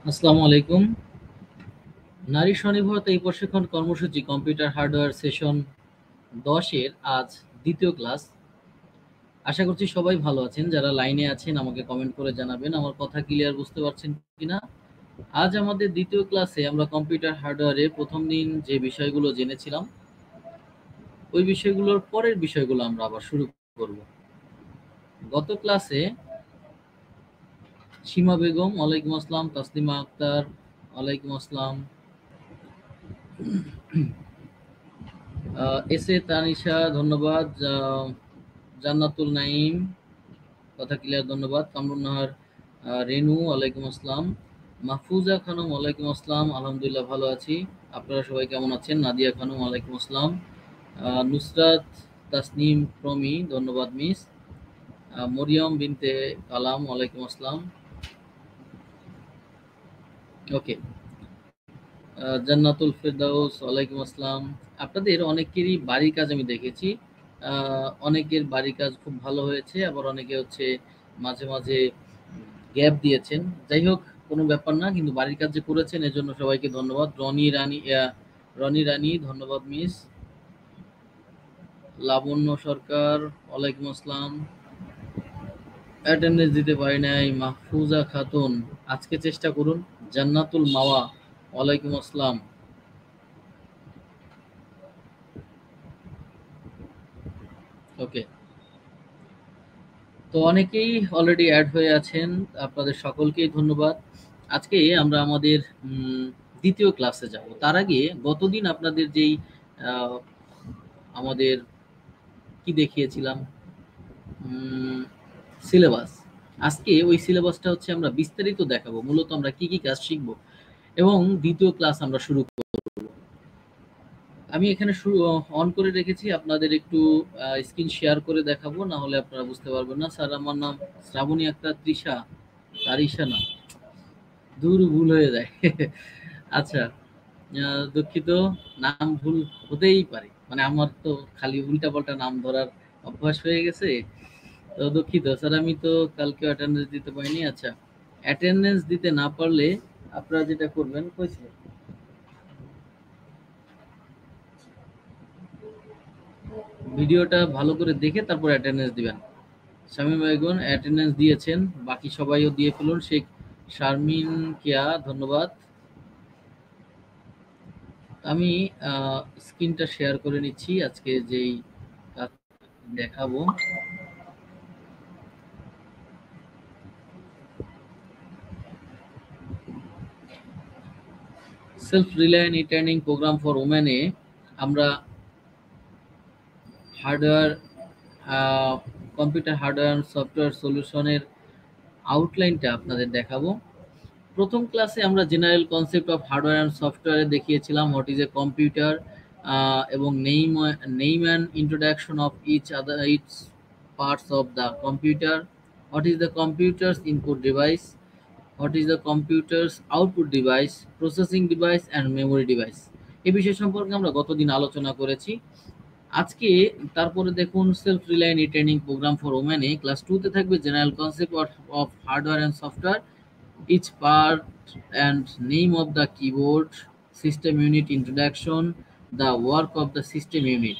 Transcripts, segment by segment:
আসসালামু আলাইকুম। নারী স্বনির্ভরতা এই প্রশিক্ষণ কর্মসূচি কম্পিউটার হার্ডওয়্যার সেশন 10-এর আজ দ্বিতীয় ক্লাস। আশা করছি সবাই ভালো আছেন। যারা লাইনে আছেন আমাকে কমেন্ট করে জানাবেন আমার কথা ক্লিয়ার বুঝতে পারছেন কিনা। আজ আমাদের দ্বিতীয় ক্লাসে আমরা কম্পিউটার হার্ডওয়্যারে প্রথম দিন যে বিষয়গুলো জেনেছিলাম ওই বিষয়গুলোর পরের বিষয়গুলো আমরা আবার শুরু করব। গত ক্লাসে সীমা বেগম ওয়ালাইকুম আসসালাম, তাসলিমা আক্তার ওয়ালাইকুম আসসালাম, এস এ তানিশা ধন্যবাদ, জান্নাতুল নাইম কথা ক্লিয়ার ধন্যবাদ, কামরুন নাহার রেনু ওয়ালাইকুম আসসালাম, মাহফুজা খানম ওয়ালাইকুম আসসালাম, আলহামদুলিল্লাহ ভালো আছি। আপনারা সবাই কেমন আছেন? নাদিয়া খানম ওয়ালাইকুম আসসালাম, নুসরাত তাসনিম প্রমি ধন্যবাদ মিস, মরিয়ম বিনতে কালাম ওয়ালাইকুম আসসালাম। ওকে, জান্নাতুল ফেরদাউস ওয়ালাইকুম আসসালাম। আপনাদের অনেকেরই বাড়ির কাজ আমি দেখেছি, অনেকের বাড়ির কাজ খুব ভালো হয়েছে, আবার অনেকে হচ্ছে মাঝে মাঝে গ্যাপ দিয়েছেন। যাই হোক, কোনো ব্যাপার না, কিন্তু বাড়ির কাজ যে করেছেন এজন্য সবাইকে ধন্যবাদ। রনি রানী ধন্যবাদ মিস, লাবণ্য সরকার ওয়ালাইকুম আসসালাম। অ্যাটেন্ডেন্স দিতে পারি নাই মাহফুজা খাতুন, আজকে চেষ্টা করুন। জান্নাতুল মাওয়া ওয়ালাইকুম আসসালাম। ওকে, তো অনেকেই অলরেডি অ্যাড হয়ে আছেন, আপনাদের সকলকেই ধন্যবাদ। আজকে আমরা আমাদের দ্বিতীয় ক্লাসে যাব। তার আগে গতদিন আপনাদের যেই আমাদের কি দেখিয়েছিলাম সিলেবাস, আজকে ওই সিলেবাসটা হচ্ছে আমরা বিস্তারিত দেখাবো, মূলত আমরা কি কি কাজ শিখবো এবং দ্বিতীয় ক্লাস আমরা শুরু করব। আমি এখানে অন করে রেখেছি, আপনাদের একটু স্ক্রিন শেয়ার করে দেখাবো, না হলে আপনারা বুঝতে পারবেন না। স্যার আমার নাম শ্রাবণী আক্তার তৃষা, তারিশা না, দূর ভুল হয়ে যায়। আচ্ছা, দুঃখিত, নাম ভুল হতেই পারে, মানে আমার তো খালি উল্টা পাল্টা নাম ধরার অভ্যাস হয়ে গেছে। তো দুঃখিত স্যার, আমি তো কালকে অ্যাটেন্ডেন্স দিতে পারিনি। আচ্ছা, অ্যাটেন্ডেন্স দিতে না পারলে আপনারা যেটা করবেন, কইছিল ভিডিওটা ভালো করে দেখে তারপর অ্যাটেন্ডেন্স দিবেন। শামীম বেগুন অ্যাটেন্ডেন্স দিয়েছেন, বাকি সবাইও দিয়ে ফেলুন। শেখ শারমিন কিয়া ধন্যবাদ। আমি স্ক্রিনটা শেয়ার করে নিচ্ছি, আজকে যেই কাজ দেখাবো। Self reliant returning programme for ওমেনে আমরা hardware, computer hardware and software সলিউশনের আউটলাইনটা আপনাদের দেখাবো। প্রথম ক্লাসে আমরা general concept of hardware and সফটওয়্যারে দেখিয়েছিলাম হোয়াট ইজ এ কম্পিউটার, এবং name and introduction of its parts of the computer, what is the computer's input device, what is the computer's output device, processing device and memory device. এই বিষয় সম্পর্কে আমরা গতদিন আলোচনা করেছি। আজকে তারপরে দেখুন self reliant returning programme for ওমেনে ক্লাস 2-তে থাকবে general concept of hardware and software, each part and name of the keyboard, system unit introduction, the work of the system unit।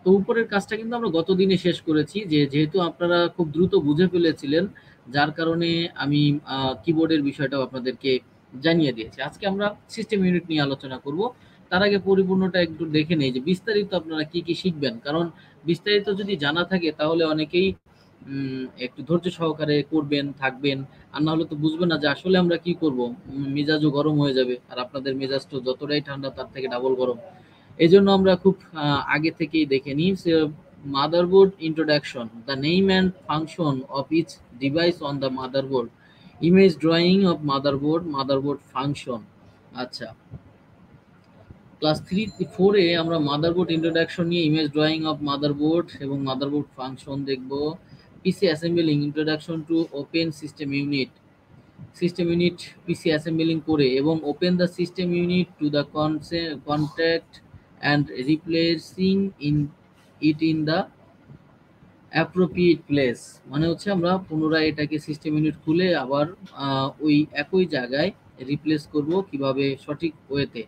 তো উপরের কাজটা কিন্তু আমরা গত দিনে শেষ করেছি, যেহেতু আপনারা খুব দ্রুত বুঝে ফেলেছিলেন, যার কারণে আমি কিবোর্ডের বিষয়টাও আপনাদেরকে জানিয়ে দিয়েছি। আজকে আমরা সিস্টেম ইউনিট নিয়ে আলোচনা করব। তার আগে পরিপূর্ণটা একটু দেখে নেই যে বিস্তারিত আপনারা কি কি শিখবেন, কারণ বিস্তারিত যদি জানা থাকে তাহলে অনেকেই একটু ধৈর্য সহকারে করবেন, থাকবেন, আর না হলে তো বুঝবেন না যে আসলে আমরা কি করব। মেজাজও গরম হয়ে যাবে, আর আপনাদের মেজাজ তো যতটাই ঠান্ডা তার থেকে ডাবল গরম। এই জন্য আমরা খুব আগে থেকেই দেখে নিই। Motherboard introduction, the name and function of each device on the motherboard, image drawing of motherboard, motherboard function. আচ্ছা, ক্লাস 3-4-এ আমরা মাদারবোর্ড ইন্ট্রোডাকশন নিয়ে ইমেজ ড্রয়িং অফ মাদারবোর্ড এবং মাদারবোর্ড ফাংশন দেখব। PC assembling, introduction to open system unit, system unit PC assembling করে এবং open the system unit to the contact and replacing it in the appropriate place. মানে হচ্ছে আমরা পুনরায় এটাকে system unit খুলে আবার ওই একই জায়গায় রিপ্লেস করব কিভাবে সঠিক ওয়েতে।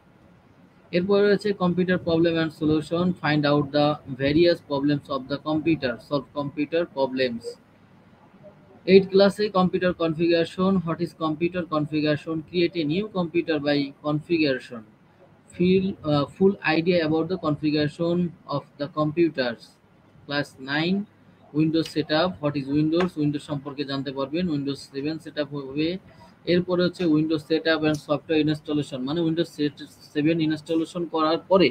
এরপরে রয়েছে computer problem and solution, find out the various problems of the computer, solve computer problems. 8 class A computer configuration. What is computer configuration? Create a new computer by configuration. Full idea about the configuration of the computers. Class 9 Windows setup. What is Windows? Windows সম্পর্কে জানতে পারবেন। Windows 7 setup হবে। এরপরে হচ্ছে Windows setup and software installation, মানে Windows 7 installation করার পরে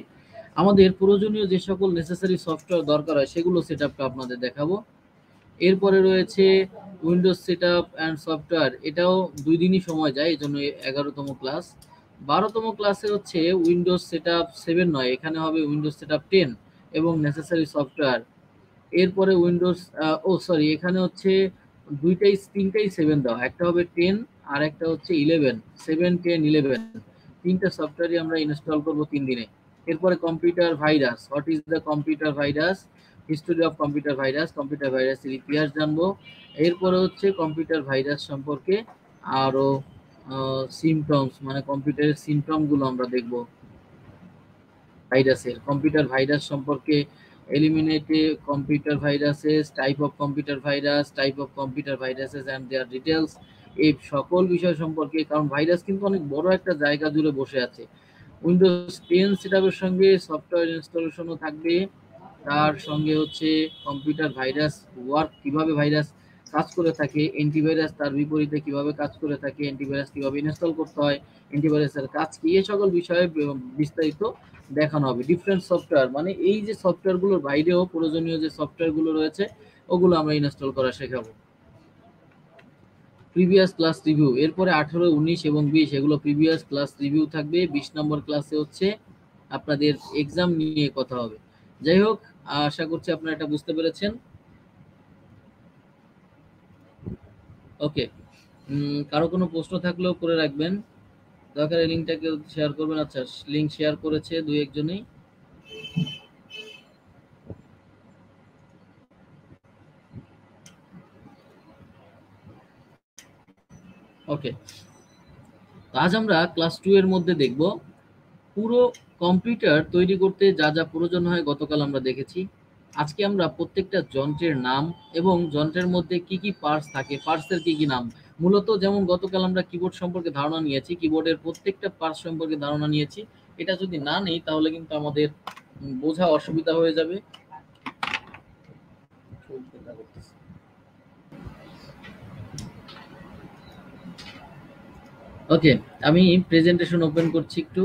আমাদের প্রয়োজনীয় যে সকল নেসেসারি সফটওয়্যার দরকার হয় সেগুলো সেটআপটা আপনাদের দেখাবো। এরপরে রয়েছে উইন্ডোজ সেটআপ অ্যান্ড সফটওয়্যার, এটাও 2 দিনই সময় যায়, এই জন্য 11তম ক্লাস। 12তম ক্লাসে হচ্ছে উইন্ডোজ সেটআপ 7 নয়, এখানে হবে উইন্ডোজ সেটআপ 10 এবং নেসেসারি সফটওয়্যার। এরপরে উইন্ডোজ এখানে হচ্ছে তিনটাই 7 দেওয়া, একটা হবে 10 আর একটা হচ্ছে 11, 7, 10, 11 তিনটা সফটওয়্যারই আমরা ইনস্টল করব 3 দিনে। এরপরে computer virus, what is the computer virus, history of computer virus, computer ভাইরাসের ইতিহাস জানবো। এরপরে হচ্ছে কম্পিউটার ভাইরাস সম্পর্কে আরো সিমটমস, মানে কম্পিউটারের সিমটম গুলো আমরা দেখব ভাইরাসের। কম্পিউটার ভাইরাস সম্পর্কে এলিমিনেটে computer viruses, type of computer virus, type of computer viruses and their details, এই সকল বিষয় সম্পর্কে, কারণ ভাইরাস কিন্তু অনেক বড় একটা জায়গা জুড়ে বসে আছে। উইন্ডোজ 10 সেটআপের সঙ্গে সফটওয়্যার ইনস্টলেশনও থাকবে, তার সঙ্গে হচ্ছে কম্পিউটার ভাইরাস ওয়ার্ক, কিভাবে ভাইরাস কাজ করে থাকে, অ্যান্টিভাইরাস তার বিপরীতে কিভাবে কাজ করে থাকে, অ্যান্টিভাইরাস কিভাবে ইনস্টল করতে হয়, অ্যান্টিভাইরাসের কাজ কি, এই সকল বিষয়ে বিস্তারিত দেখানো হবে। ডিফারেন্ট সফটওয়্যার, মানে এই যে সফটওয়্যারগুলোর বাইরেও প্রয়োজনীয় যে সফটওয়্যারগুলো রয়েছে ওগুলো আমরা ইনস্টল করা শেখাবো। প্রিভিয়াস ক্লাস রিভিউ, এরপরে 18, 19 এবং 20 এগুলো প্রিভিয়াস ক্লাস রিভিউ থাকবে। 20 নম্বর ক্লাসে হচ্ছে আপনাদের এক্সাম নিয়ে কথা হবে। যাই হোক, আশা করছি আপনারা এটা বুঝতে পেরেছেন। ওকে, কারো কোনো প্রশ্ন থাকলেও করে রাখবেন, দরকার এই লিঙ্কটাকে শেয়ার করবেন। আচ্ছা, লিঙ্ক শেয়ার করেছে 2-1 জনই। ওকে, আজ আমরা ক্লাস 2 এর মধ্যে দেখব পুরো কম্পিউটার তৈরি করতে যা যা প্রয়োজন হয় গতকাল আমরা দেখেছি। আজকে আমরা প্রত্যেকটা যন্ত্রের নাম এবং যন্ত্রের মধ্যে কি কি পার্টস থাকে, পার্টসের কি কি নাম, মূলত যেমন গতকাল আমরা কিবোর্ড সম্পর্কে ধারণা নিয়েছি, কিবোর্ডের প্রত্যেকটা পার্টস সম্পর্কে ধারণা নিয়েছি। এটা যদি না নেই তাহলে কিন্তু আমাদের বোঝা অসুবিধা হয়ে যাবে। ওকে, আমি প্রেজেন্টেশন ওপেন করছি একটু।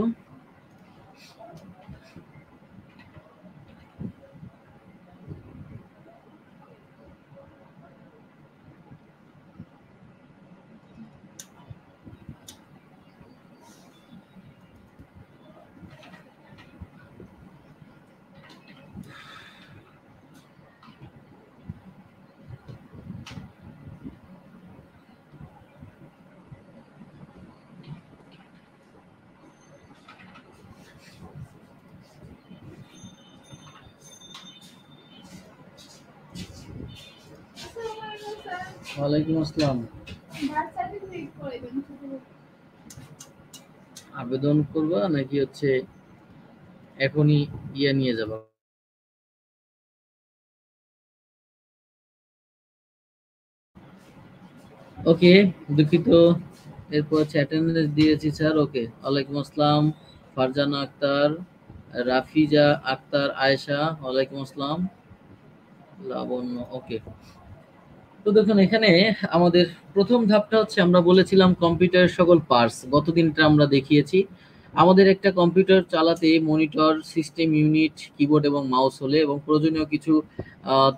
ওয়ালাইকুম আসসালাম। আবেদন করবা নাকি হচ্ছে এখনই ইয়ে নিয়ে যাবা? ওকে, দুঃখিত। এরপর হচ্ছে অ্যাটেন্ডেন্স দিয়েছি স্যার। ওকে, ওয়ালাইকুম আসসালাম। ফারজানা আক্তার, রাফিজা আক্তার, আয়েশা, ওয়ালাইকুম আসসালাম। লাবণ্য, ওকে। তো দেখুন, এখানে আমাদের প্রথম ধাপটা হচ্ছে আমরা বলেছিলাম কম্পিউটারের সকল পার্টস, গত দিনটা আমরা দেখিয়েছি। আমাদের একটা কম্পিউটার চালাতে মনিটর, সিস্টেম ইউনিট, কিবোর্ড এবং মাউস হলে এবং প্রয়োজনীয় কিছু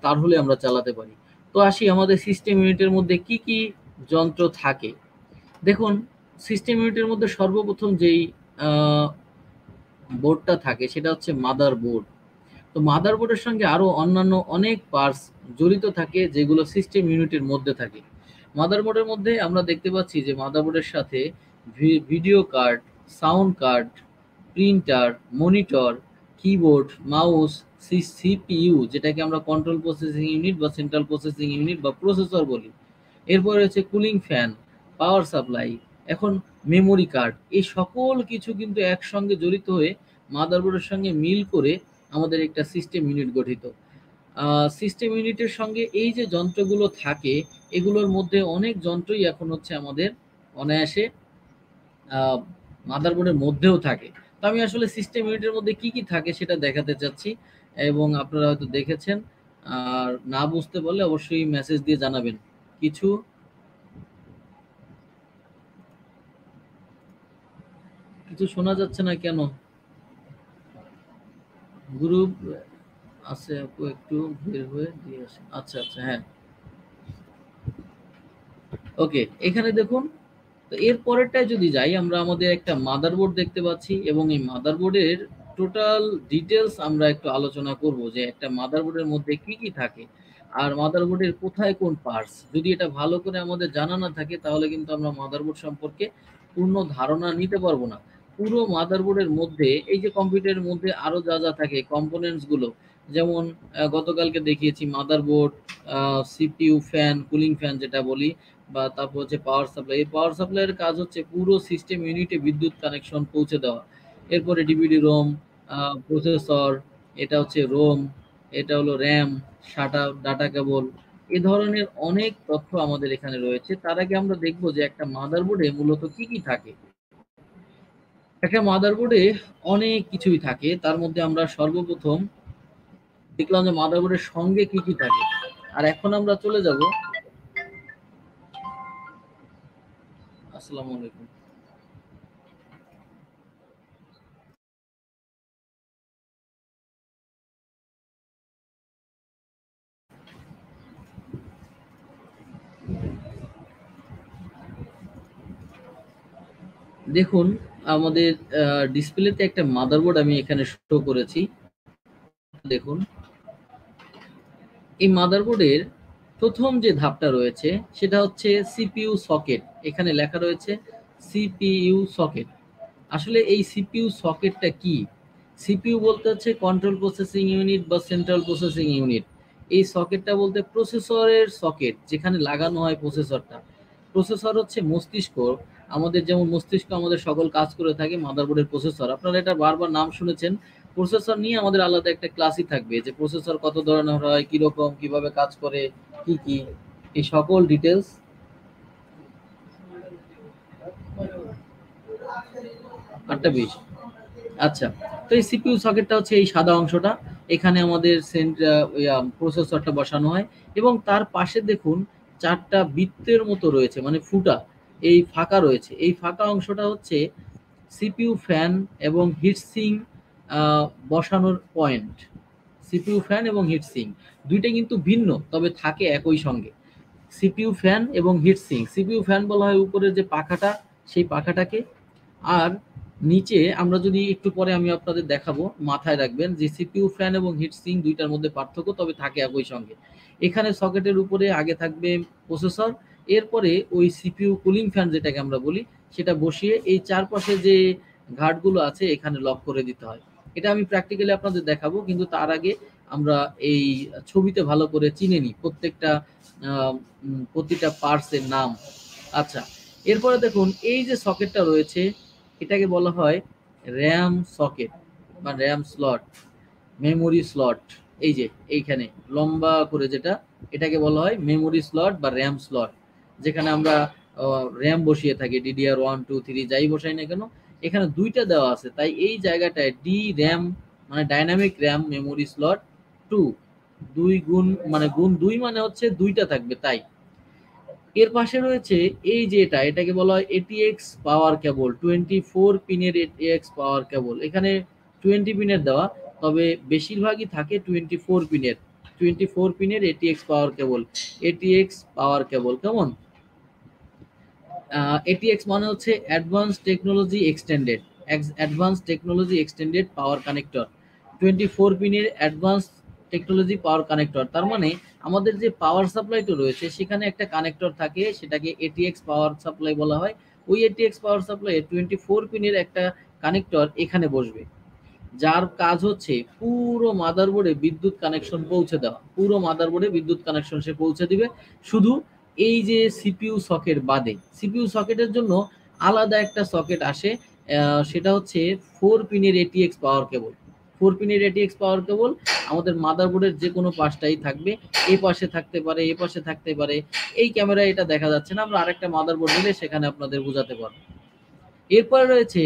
তার হলে আমরা চালাতে পারি। তো আসি আমাদের সিস্টেম ইউনিটের মধ্যে কি কি যন্ত্র থাকে। দেখুন, সিস্টেম ইউনিটের মধ্যে সর্বপ্রথম যেই বোর্ডটা থাকে সেটা হচ্ছে মাদার বোর্ড। তো মাদারবোর্ডের সঙ্গে আরো অন্যান্য অনেক পার্টস জড়িত থাকে যেগুলো সিস্টেম ইউনিটের মধ্যে থাকে। মাদারবোর্ডের মধ্যে আমরা দেখতে পাচ্ছি যে মাদারবোর্ডের সাথে video card, sound card, printer, monitor, keyboard, mouse, CPU যেটাকে আমরা কন্ট্রোল প্রসেসিং ইউনিট বা সেন্ট্রাল প্রসেসিং ইউনিট বা প্রসেসর বলি। এরপরে হচ্ছে কুলিং ফ্যান, পাওয়ার সাপ্লাই, এখন মেমোরি কার্ড, এই সকল কিছু কিন্তু একসঙ্গে জড়িত হয়ে মাদারবোর্ডের সঙ্গে মিল করে আমাদের একটা সিস্টেম ইউনিট গঠিত। সিস্টেম ইউনিটের সঙ্গে এই যে যন্ত্রগুলো থাকে, এগুলোর মধ্যে অনেক যন্ত্রই এখন হচ্ছে আমাদের অনায়াসে মাদারবোর্ডের মধ্যেও থাকে। তো আমি আসলে সিস্টেম ইউনিটের মধ্যে কি কি থাকে সেটা দেখাতে চাচ্ছি, এবং আপনারা হয়তো দেখেছেন। আর না বুঝতে পারলে অবশ্যই মেসেজ দিয়ে জানাবেন। কিছু কিছু শোনা যাচ্ছে না কেন? গ্রুপ আছে আপু, একটু বের হয়ে দিয়ে আসেন। আচ্ছা আচ্ছা, হ্যাঁ, ওকে। এখানে দেখুন, তো এর পরেরটায় যদি যাই, আমরা আমাদের একটা মাদারবোর্ড দেখতে পাচ্ছি, এবং এই মাদারবোর্ডের টোটাল ডিটেলস আমরা একটু আলোচনা করব যে একটা মাদারবোর্ডের মধ্যে কি কি থাকে, আর মাদারবোর্ডের কোথায় কোন পার্টস। যদি এটা ভালো করে আমাদের জানা না থাকে, তাহলে কিন্তু আমরা মাদারবোর্ড সম্পর্কে পূর্ণ ধারণা নিতে পারবো না। পুরো মাদারবোর্ডের মধ্যে এই যে কম্পিউটারের মধ্যে আরো যা যা থাকে কম্পোনেন্টস গুলো, যেমন গতকালকে দেখিয়েছি motherboard, CPU, fan, cooling fan যেটা বলি, বা তারপর হচ্ছে পাওয়ার সাপ্লাই। এই পাওয়ার সাপ্লাইয়ের কাজ হচ্ছে পুরো সিস্টেম ইউনিটে বিদ্যুৎ কানেকশন পৌঁছে দেওয়া। এরপরে ডিভিডি রোম, প্রসেসর, এটা হচ্ছে রোম, এটা হলো র্যাম, সাটা, ডাটা কেবল, এ ধরনের অনেক তথ্য আমাদের এখানে রয়েছে। তার আগে আমরা দেখব যে একটা মাদারবোর্ডে মূলত কি কি থাকে। একটা মাদারবোর্ডে অনেক কিছুই থাকে, তার মধ্যে আমরা সর্বপ্রথম দেখলাম যে মাদারবোর্ডের সঙ্গে কি কি থাকে। আর এখন আমরা চলে যাব, আসসালামু আলাইকুম। দেখুন, আমাদের ডিসপ্লেতে একটা মাদারবোর্ড আমি এখানে শো করেছি। দেখুন, এই মাদারবোর্ডের প্রথম যে ধাপটা রয়েছে সেটা হচ্ছে সিপিইউ সকেট। এখানে লেখা রয়েছে সিপিইউ সকেট। আসলে এই সিপিইউ সকেটটা কি? সিপিইউ বলতে হচ্ছে কন্ট্রোল প্রসেসিং ইউনিট বা সেন্ট্রাল প্রসেসিং ইউনিট। এই সকেটটা বলতে প্রসেসরের সকেট, যেখানে লাগানো হয় প্রসেসরটা। প্রসেসর হচ্ছে মস্তিষ্ক। আমাদের যেমন মস্তিষ্ক আমাদের সকল কাজ করে থাকে, মাদারবোর্ডের প্রসেসর, আপনারা এটা বারবার নাম শুনেছেন। প্রসেসর নিয়ে আমাদের আলাদা একটা ক্লাসই থাকবে, যে প্রসেসর কত ধরনের হয়, কিরকম, কিভাবে কাজ করে, কি কি, এই সকল ডিটেলস। 8টা 20। আচ্ছা, তো এই সিপিইউ সকেটটা হচ্ছে এই সাদা অংশটা। এখানে আমাদের প্রসেসরটা বসানো হয়, এবং তার পাশে দেখুন 4টা বৃত্তের মতো রয়েছে, মানে ফুটা, এই ফাঁকা রয়েছে। এই ফাঁকা অংশটা হচ্ছে সিপিইউ ফ্যান এবং হিটসিং বসানোর পয়েন্ট। সিপিইউ ফ্যান এবং হিটসিং দুইটা কিন্তু ভিন্ন, তবে থাকে একই সঙ্গে। সিপিইউ ফ্যান এবং হিটসিং, সিপিইউ ফ্যান বলা হয় উপরের যে পাখাটা, সেই পাখাটাকে। আর নিচে আমরা যদি একটু পরে আমি আপনাদের দেখাবো, মাথায় রাখবেন যে সিপিইউ ফ্যান এবং হিটসিং দুইটার মধ্যে পার্থক্য, তবে থাকে একই সঙ্গে। এখানে সকেটের উপরে আগে থাকবে প্রসেসর, এরপরে ওই সিপিইউ কুলিং ফ্যান যেটাকে আমরা বলি, সেটা বসিয়ে এই চারপাশে যে ঘাটগুলো আছে এখানে লক করে দিতে হয়। এটা আমি প্র্যাকটিক্যালি আপনাদের দেখাবো, কিন্তু তার আগে আমরা এই ছবিতে ভালো করে চিনে নিই প্রত্যেকটা প্রতিটা পার্টস এর নাম। আচ্ছা, এরপরে দেখুন এই যে সকেটটা রয়েছে, এটাকে বলা হয় র্যাম সকেট বা র্যাম স্লট, মেমোরি স্লট। এই যে এইখানে লম্বা করে যেটা, এটাকে বলা হয় মেমোরি স্লট বা র্যাম স্লট, যেখানে আমরা র্যাম বসিয়ে থাকি, DDR1 2 3 যাই বসাই না কেন, এখানে দুইটা দেওয়া আছে, তাই এই জায়গাটায় ডি র্যাম, মানে ডাইনামিক র্যাম মেমোরি স্লট 2, দুই গুণ, মানে গুণ 2 মানে হচ্ছে দুইটা থাকবে, তাই। এর পাশে রয়েছে এই যে এটাকে বলা হয় এটিএক্স পাওয়ার কেবল, 24 পিনের এটিএক্স পাওয়ার কেবল। এখানে 20 পিনের দেওয়া, তবে বেশিরভাগই থাকে 24 পিনের। 24 পিনের এটিএক্স পাওয়ার কেবল, এটিএক্স পাওয়ার কেবল, কেমন? এটিএক্স মানে হচ্ছে অ্যাডভান্স টেকনোলজি এক্সটেন্ডেড পাওয়ার কানেক্টর। 24 পিনের অ্যাডভান্স টেকনোলজি পাওয়ার কানেক্টর, তার মানে আমাদের যে পাওয়ার সাপ্লাইটা রয়েছে সেখানে একটা কানেক্টর থাকে, সেটাকে এটিএক্স পাওয়ার সাপ্লাই বলা হয়। ওই এটিএক্স পাওয়ার সাপ্লাই 24 পিনের একটা কানেক্টর এখানে বসবে, যার কাজ হচ্ছে পুরো মাদারবোর্ডে বিদ্যুৎ কানেকশন পৌঁছে দেওয়া। পুরো মাদারবোর্ডে বিদ্যুৎ কানেকশন সে পৌঁছে দিবে। শুধু এই যে সিপিইউ সকেট বাদে, সিপিইউ সকেটের জন্য আলাদা একটা সকেট আসে, সেটা হচ্ছে 4 পিনের ATX পাওয়ার কেবল। 4 পিনের ATX পাওয়ার কেবল আমাদের মাদারবোর্ডের যে কোনো পাশটাই থাকবে, এই পাশে থাকতে পারে, এই পাশে থাকতে পারে। এই ক্যামেরায় এটা দেখা যাচ্ছে না, আমরা আরেকটা মাদারবোর্ড নিলে সেখানে আপনাদের বোঝাতে পারবো। এরপরে রয়েছে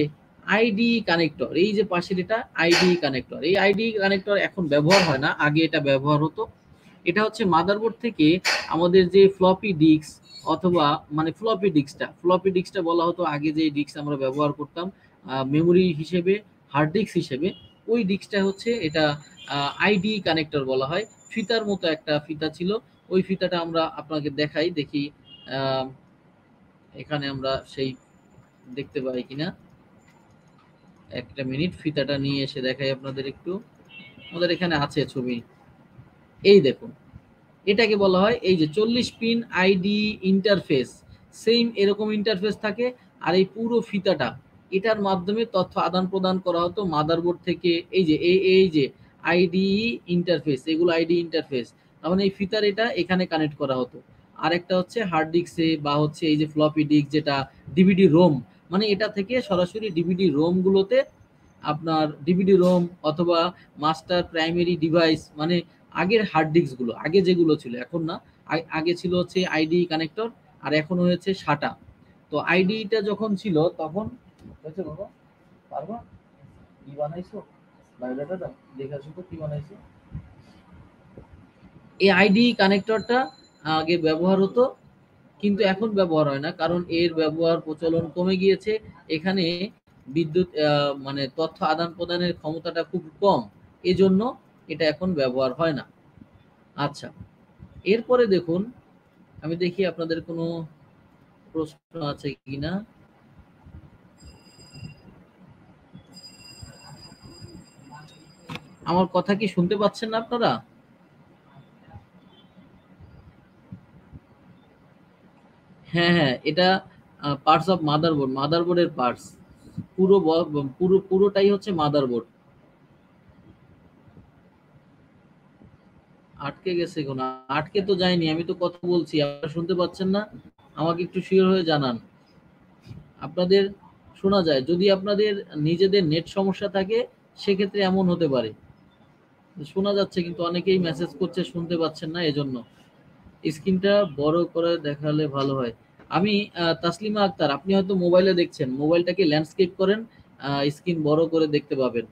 আইডি কানেক্টর, এই যে পাশের এটা আইডি কানেক্টর। এই আইডি কানেক্টর এখন ব্যবহার হয় না, আগে এটা ব্যবহার হতো। এটা হচ্ছে মাদারবোর্ড থেকে আমাদের যে ফ্লপি ডিস্ক অথবা মানে ফ্লপি ডিস্কটা বলা হতো আগে, যে ডিস্ক আমরা ব্যবহার করতাম মেমোরি হিসেবে, হার্ড ডিস্ক হিসেবে, ওই ডিস্কটা হচ্ছে এটা আইডি কানেক্টর বলা হয়। ফিতার মতো একটা ফিতা ছিল, ওই ফিতাটা আমরা আপনাকে দেখাই, দেখি এখানে আমরা সেই দেখতে পাই কিনা। একটা মিনিট, ফিতাটা নিয়ে এসে দেখাই আপনাদের একটু। আমাদের এখানে আছে ছবি, এই দেখুন, এটাকে বলা হয় এই যে 40 পিন আইডি ইন্টারফেস। সেম এরকম ইন্টারফেস থাকে, আর এই পুরো ফিতাটা এটার মাধ্যমে তথ্য আদান প্রদান করা হতো মাদারবোর্ড থেকে। এই যে এই যে আইডি ইন্টারফেস, এগুলো আইডি ইন্টারফেস, তার মানে এই ফিতার এটা এখানে কানেক্ট করা হতো। আর একটা হচ্ছে হার্ড ডিস্কে বা হচ্ছে এই যে ফ্লপি ডিস্ক, যেটা ডিভিডি রোম, মানে এটা থেকে সরাসরি ডিভিডি রোম গুলোতে আপনার ডিভিডি রোম অথবা মাস্টার প্রাইমারি ডিভাইস, মানে আগের হার্ড ডিস্ক গুলো, আগে যেগুলো ছিল, এখন না, আগে ছিল হচ্ছে আইডি কানেক্টর, আর এখন হয়েছে সাটা। তো আইডিটা যখন ছিল তখন হয়েছে, বাবা পারবা কি বানাইছো, বায়োডাটাটা দেখাছো তো কি বানাইছো। এই আইডি কানেক্টরটা আগে ব্যবহার হতো, কিন্তু এখন ব্যবহার হয় না, কারণ এর ব্যবহার প্রচলন কমে গিয়েছে। এখানে বিদ্যুৎ মানে তথ্য আদান প্রদানের ক্ষমতাটা খুব কম, এজন্য এটা এখন ব্যবহার হয় না। আচ্ছা, এরপরে দেখুন, আমি দেখি আপনাদের কোনো প্রশ্ন আছে কিনা। আমার কথা কি শুনতে পাচ্ছেন না আপনারা? হ্যাঁ হ্যাঁ, এটা পার্টস অফ মাদারবোর্ড, মাদারবোর্ডের পার্টস, পুরোটাই হচ্ছে মাদারবোর্ড। আটকে গেছে কোন? আটকে তো যায়নি, আমি তো কথা বলছি, আপনারা শুনতে পাচ্ছেন না? আমাকে একটু শিওর হয়ে জানান। আপনাদের শোনা যায়, যদি আপনাদের নিজেদের নেট সমস্যা থাকে সেক্ষেত্রে এমন হতে পারে। শোনা যাচ্ছে কিন্তু অনেকেই মেসেজ করছে শুনতে পাচ্ছেন না, এজন্য স্ক্রিনটা বড় করে দেখালে ভালো হয়। আমি তাসলিমা আক্তার, আপনি হয়তো মোবাইলে দেখছেন, মোবাইলটাকে ল্যান্ডস্কেপ করেন, স্ক্রিন বড় করে দেখতে পাবেন।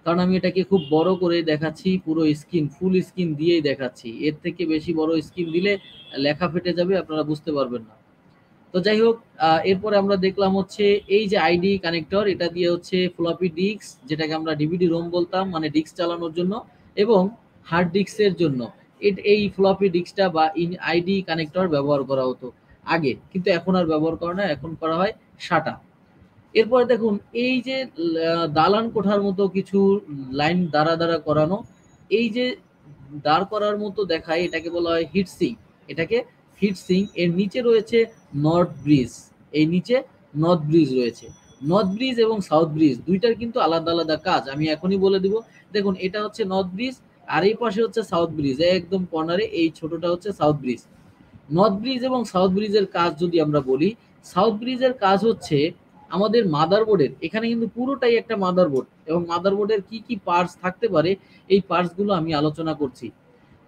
কারণ আমি এটাকে খুব বড় করে দেখাচ্ছি, পুরো স্ক্রিন ফুল স্ক্রিন দিয়েই দেখাচ্ছি, এর থেকে বেশি বড় স্ক্রিন দিলে লেখা ফেটে যাবে, আপনারা বুঝতে পারবেন না। তো যাই হোক, এরপরে আমরা দেখলাম হচ্ছে এই যে আইডি কানেক্টর, এটা দিয়ে হচ্ছে ফ্লপি ডিস্ক, যেটাকে আমরা ডিভিডি রোম বলতাম, মানে ডিস্ক চালানোর জন্য, এবং হার্ড ডিস্কের জন্য এই ফ্লপি ডিস্কটা বা আইডি কানেক্টর ব্যবহার করা হতো আগে, কিন্তু এখন আর ব্যবহার করা না, এখন করা হয় সাটা। এরপরে দেখুন, এই যে দালান কোঠার মতো কিছু লাইন দ্বারা দ্বারা করানো, এই যে দাঁড় করার মতো দেখায়, এটাকে বলা হয় হিটসিং। এটাকে হিটসিং, এর নিচে রয়েছে নর্থ ব্রিজ, এই নিচে নর্থ ব্রিজ রয়েছে। নর্থ ব্রিজ এবং সাউথ ব্রিজ দুইটার কিন্তু আলাদা আলাদা কাজ, আমি এখনই বলে দিব। দেখুন, এটা হচ্ছে নর্থ ব্রিজ, আর এই পাশে হচ্ছে সাউথ ব্রিজ, একদম কর্নারে এই ছোটটা হচ্ছে সাউথ ব্রিজ। নর্থ ব্রিজ এবং সাউথ ব্রিজের কাজ যদি আমরা বলি, সাউথ ব্রিজের কাজ হচ্ছে আমাদের মাদারবোর্ডের, এখানে কিন্তু পুরোটাই একটা মাদারবোর্ড, এবং মাদারবোর্ডের কি কি পার্টস থাকতে পারে এই পার্টসগুলো আমি আলোচনা করছি।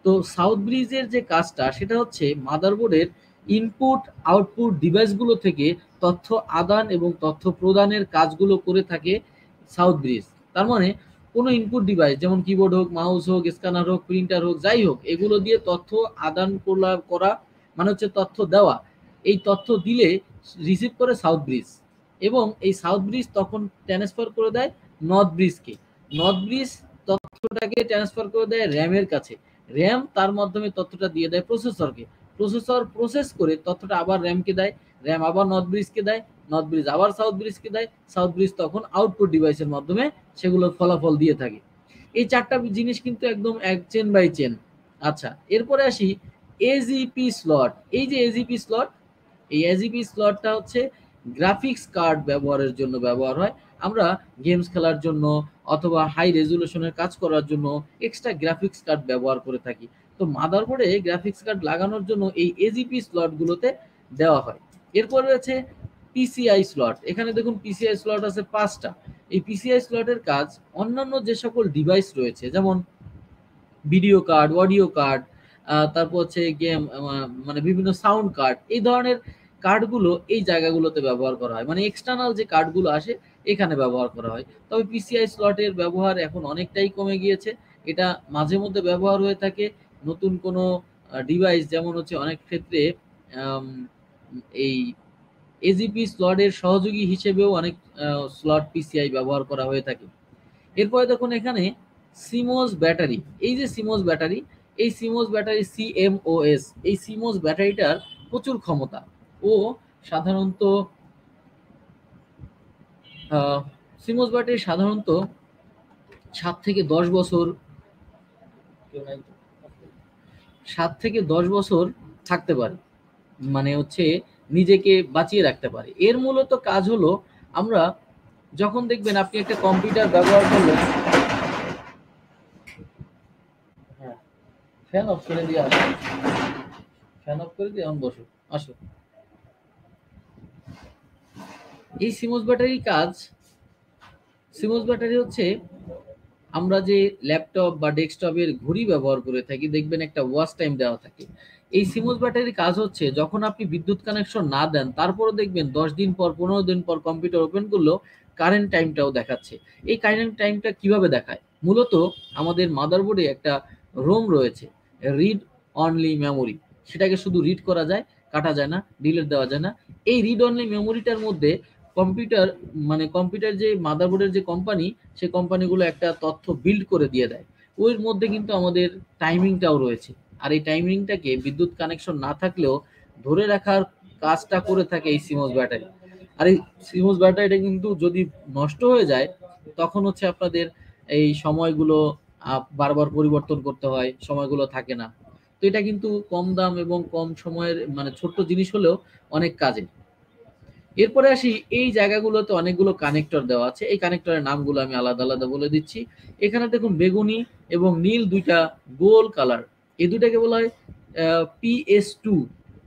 তো সাউথ ব্রিজের যে কাজটা, সেটা হচ্ছে মাদারবোর্ডের ইনপুট আউটপুট ডিভাইসগুলো থেকে তথ্য আদান এবং তথ্য প্রদানের কাজগুলো করে থাকে সাউথ ব্রিজ। তার মানে কোনো ইনপুট ডিভাইস, যেমন কিবোর্ড হোক, মাউস হোক, স্ক্যানার হোক, প্রিন্টার হোক, যাই হোক, এগুলো দিয়ে তথ্য আদান করা মানে হচ্ছে তথ্য দেওয়া। এই তথ্য দিলে রিসিভ করে সাউথ ব্রিজ, এবং এই সাউথ ব্রিজ তখন ট্রান্সফার করে দেয় নর্থ ব্রিজকে। নর্থ ব্রিজ তথ্যটাকে ট্রান্সফার করে দেয় র্যামের কাছে, র্যাম তার মাধ্যমে তথ্যটা দিয়ে দেয় প্রসেসরকে, প্রসেসর প্রসেস করে তথ্যটা আবার র্যামকে দেয়, র্যাম আবার নর্থ ব্রিজকে দেয়, নর্থ ব্রিজ আবার সাউথ ব্রিজকে দেয়, সাউথ ব্রিজ তখন আউটপুট ডিভাইসের মাধ্যমে সেগুলো ফলাফল দিয়ে থাকে। এই চারটা জিনিস কিন্তু একদম এক চেন বাই চেন। আচ্ছা, এরপরে আসি এজিপি স্লট। এই যে এজিপি স্লট, এই এজিপি স্লটটা হচ্ছে গ্রাফিক্স কার্ড ব্যবহারের জন্য ব্যবহার হয়। আমরা গেমস খেলার জন্য অথবা হাই রেজুলেশনের কাজ করার জন্য এক্সট্রা গ্রাফিক্স কার্ড ব্যবহার করে থাকি। তো মাদারবোর্ডে গ্রাফিক্স কার্ড লাগানোর জন্য এই এজিপি স্লটগুলোতে দেওয়া হয়। এরপর রয়েছে পিসিআই স্লট, এখানে দেখুন পিসিআই স্লট আছে 5টা। এই পিসিআই স্লটের কাজ অন্যান্য যে সকল ডিভাইস রয়েছে, যেমন ভিডিও কার্ড, অডিও কার্ড, তারপর হচ্ছে গেম, মানে বিভিন্ন সাউন্ড কার্ড, এই ধরনের কার্ডগুলো এই জায়গাগুলোতে ব্যবহার করা হয়, মানে এক্সটার্নাল যে কার্ডগুলো আসে এখানে ব্যবহার করা হয়। তবে পিসিআই স্লটের ব্যবহার এখন অনেকটাই কমে গিয়েছে, এটা মাঝে মধ্যে ব্যবহার হয়ে থাকে নতুন কোনো ডিভাইস, যেমন হচ্ছে অনেক ক্ষেত্রে আম, এই এজিপি স্লটের সহযোগী হিসেবেও অনেক স্লট পিসিআই ব্যবহার করা হয়ে থাকে। এরপরে দেখুন এখানে সিমোস ব্যাটারি, এই যে সিমোস ব্যাটারি, এই সিমোস ব্যাটারি সিএমওএস, এই সিমোস ব্যাটারিটার প্রচুর ক্ষমতা ও সাধারণত সিমোস ব্যাটারি সাধারণত 7 থেকে 10 বছর 7 থেকে 10 বছর থাকতে পারে, মানে হচ্ছে নিজেকে বাঁচিয়ে রাখতে পারে। এর মূলত কাজ হলো, আমরা যখন দেখবেন আপনি একটা কম্পিউটার ব্যবহার করলেন, হ্যাঁ ফ্যান অফ করে দিয়ে আসো, ফ্যান অফ করে দিয়ে এখন বসো, আসো। এই সিমোস ব্যাটারি কাজ, সিমোস ব্যাটারি হচ্ছে আমরা যে ল্যাপটপ বা ডেস্কটপের ঘড়ি ব্যবহার করে থাকি, দেখবেন একটা ওয়াচ টাইম দেওয়া থাকে। এই সিমোস ব্যাটারির কাজ হচ্ছে, যখন আপনি বিদ্যুৎ কানেকশন না দেন তারপরে দেখবেন 10 দিন পর, 15 দিন পর কম্পিউটার ওপেন করলেও কারেন্ট টাইমটাও দেখাচ্ছে। এই কারেন্ট টাইমটা কিভাবে দেখায়? মূলত আমাদের মাদারবোর্ডে একটা রোম রয়েছে, রিড অনলি মেমোরি, সেটাকে শুধু রিড করা যায়, কাটা যায় না, ডিলিট দেওয়া যায় না। এই রিড অনলি মেমোরিটার মধ্যে কম্পিউটার, মানে কম্পিউটার যে মাদারবোর্ডের যে কোম্পানি, সেই কোম্পানিগুলো একটা তথ্য বিল্ড করে দিয়ে দেয়। ওর মধ্যে কিন্তু আমাদের টাইমিংটাও রয়েছে, আর এই টাইমিংটাকে বিদ্যুৎ কানেকশন না থাকলেও ধরে রাখার কাজটা করে থাকে এই সিমোস ব্যাটারি। আর এই সিমোস ব্যাটারিটা কিন্তু যদি নষ্ট হয়ে যায়, তখন হচ্ছে আপনাদের এই সময়গুলো বারবার পরিবর্তন করতে হয়, সময়গুলো থাকে না। তো এটা কিন্তু কম দাম এবং কম সময়ের, মানে ছোট্ট জিনিস হলেও অনেক কাজে। এরপরে আসি, এই জায়গাগুলোতে অনেকগুলো কানেক্টর দেওয়া আছে, এই কানেক্টরের নামগুলো আমি আলাদা আলাদা বলে দিচ্ছি। এখানে দেখুন বেগুনি এবং নীল দুইটা গোল কালার, এই দুটাকে বলা হয় PS2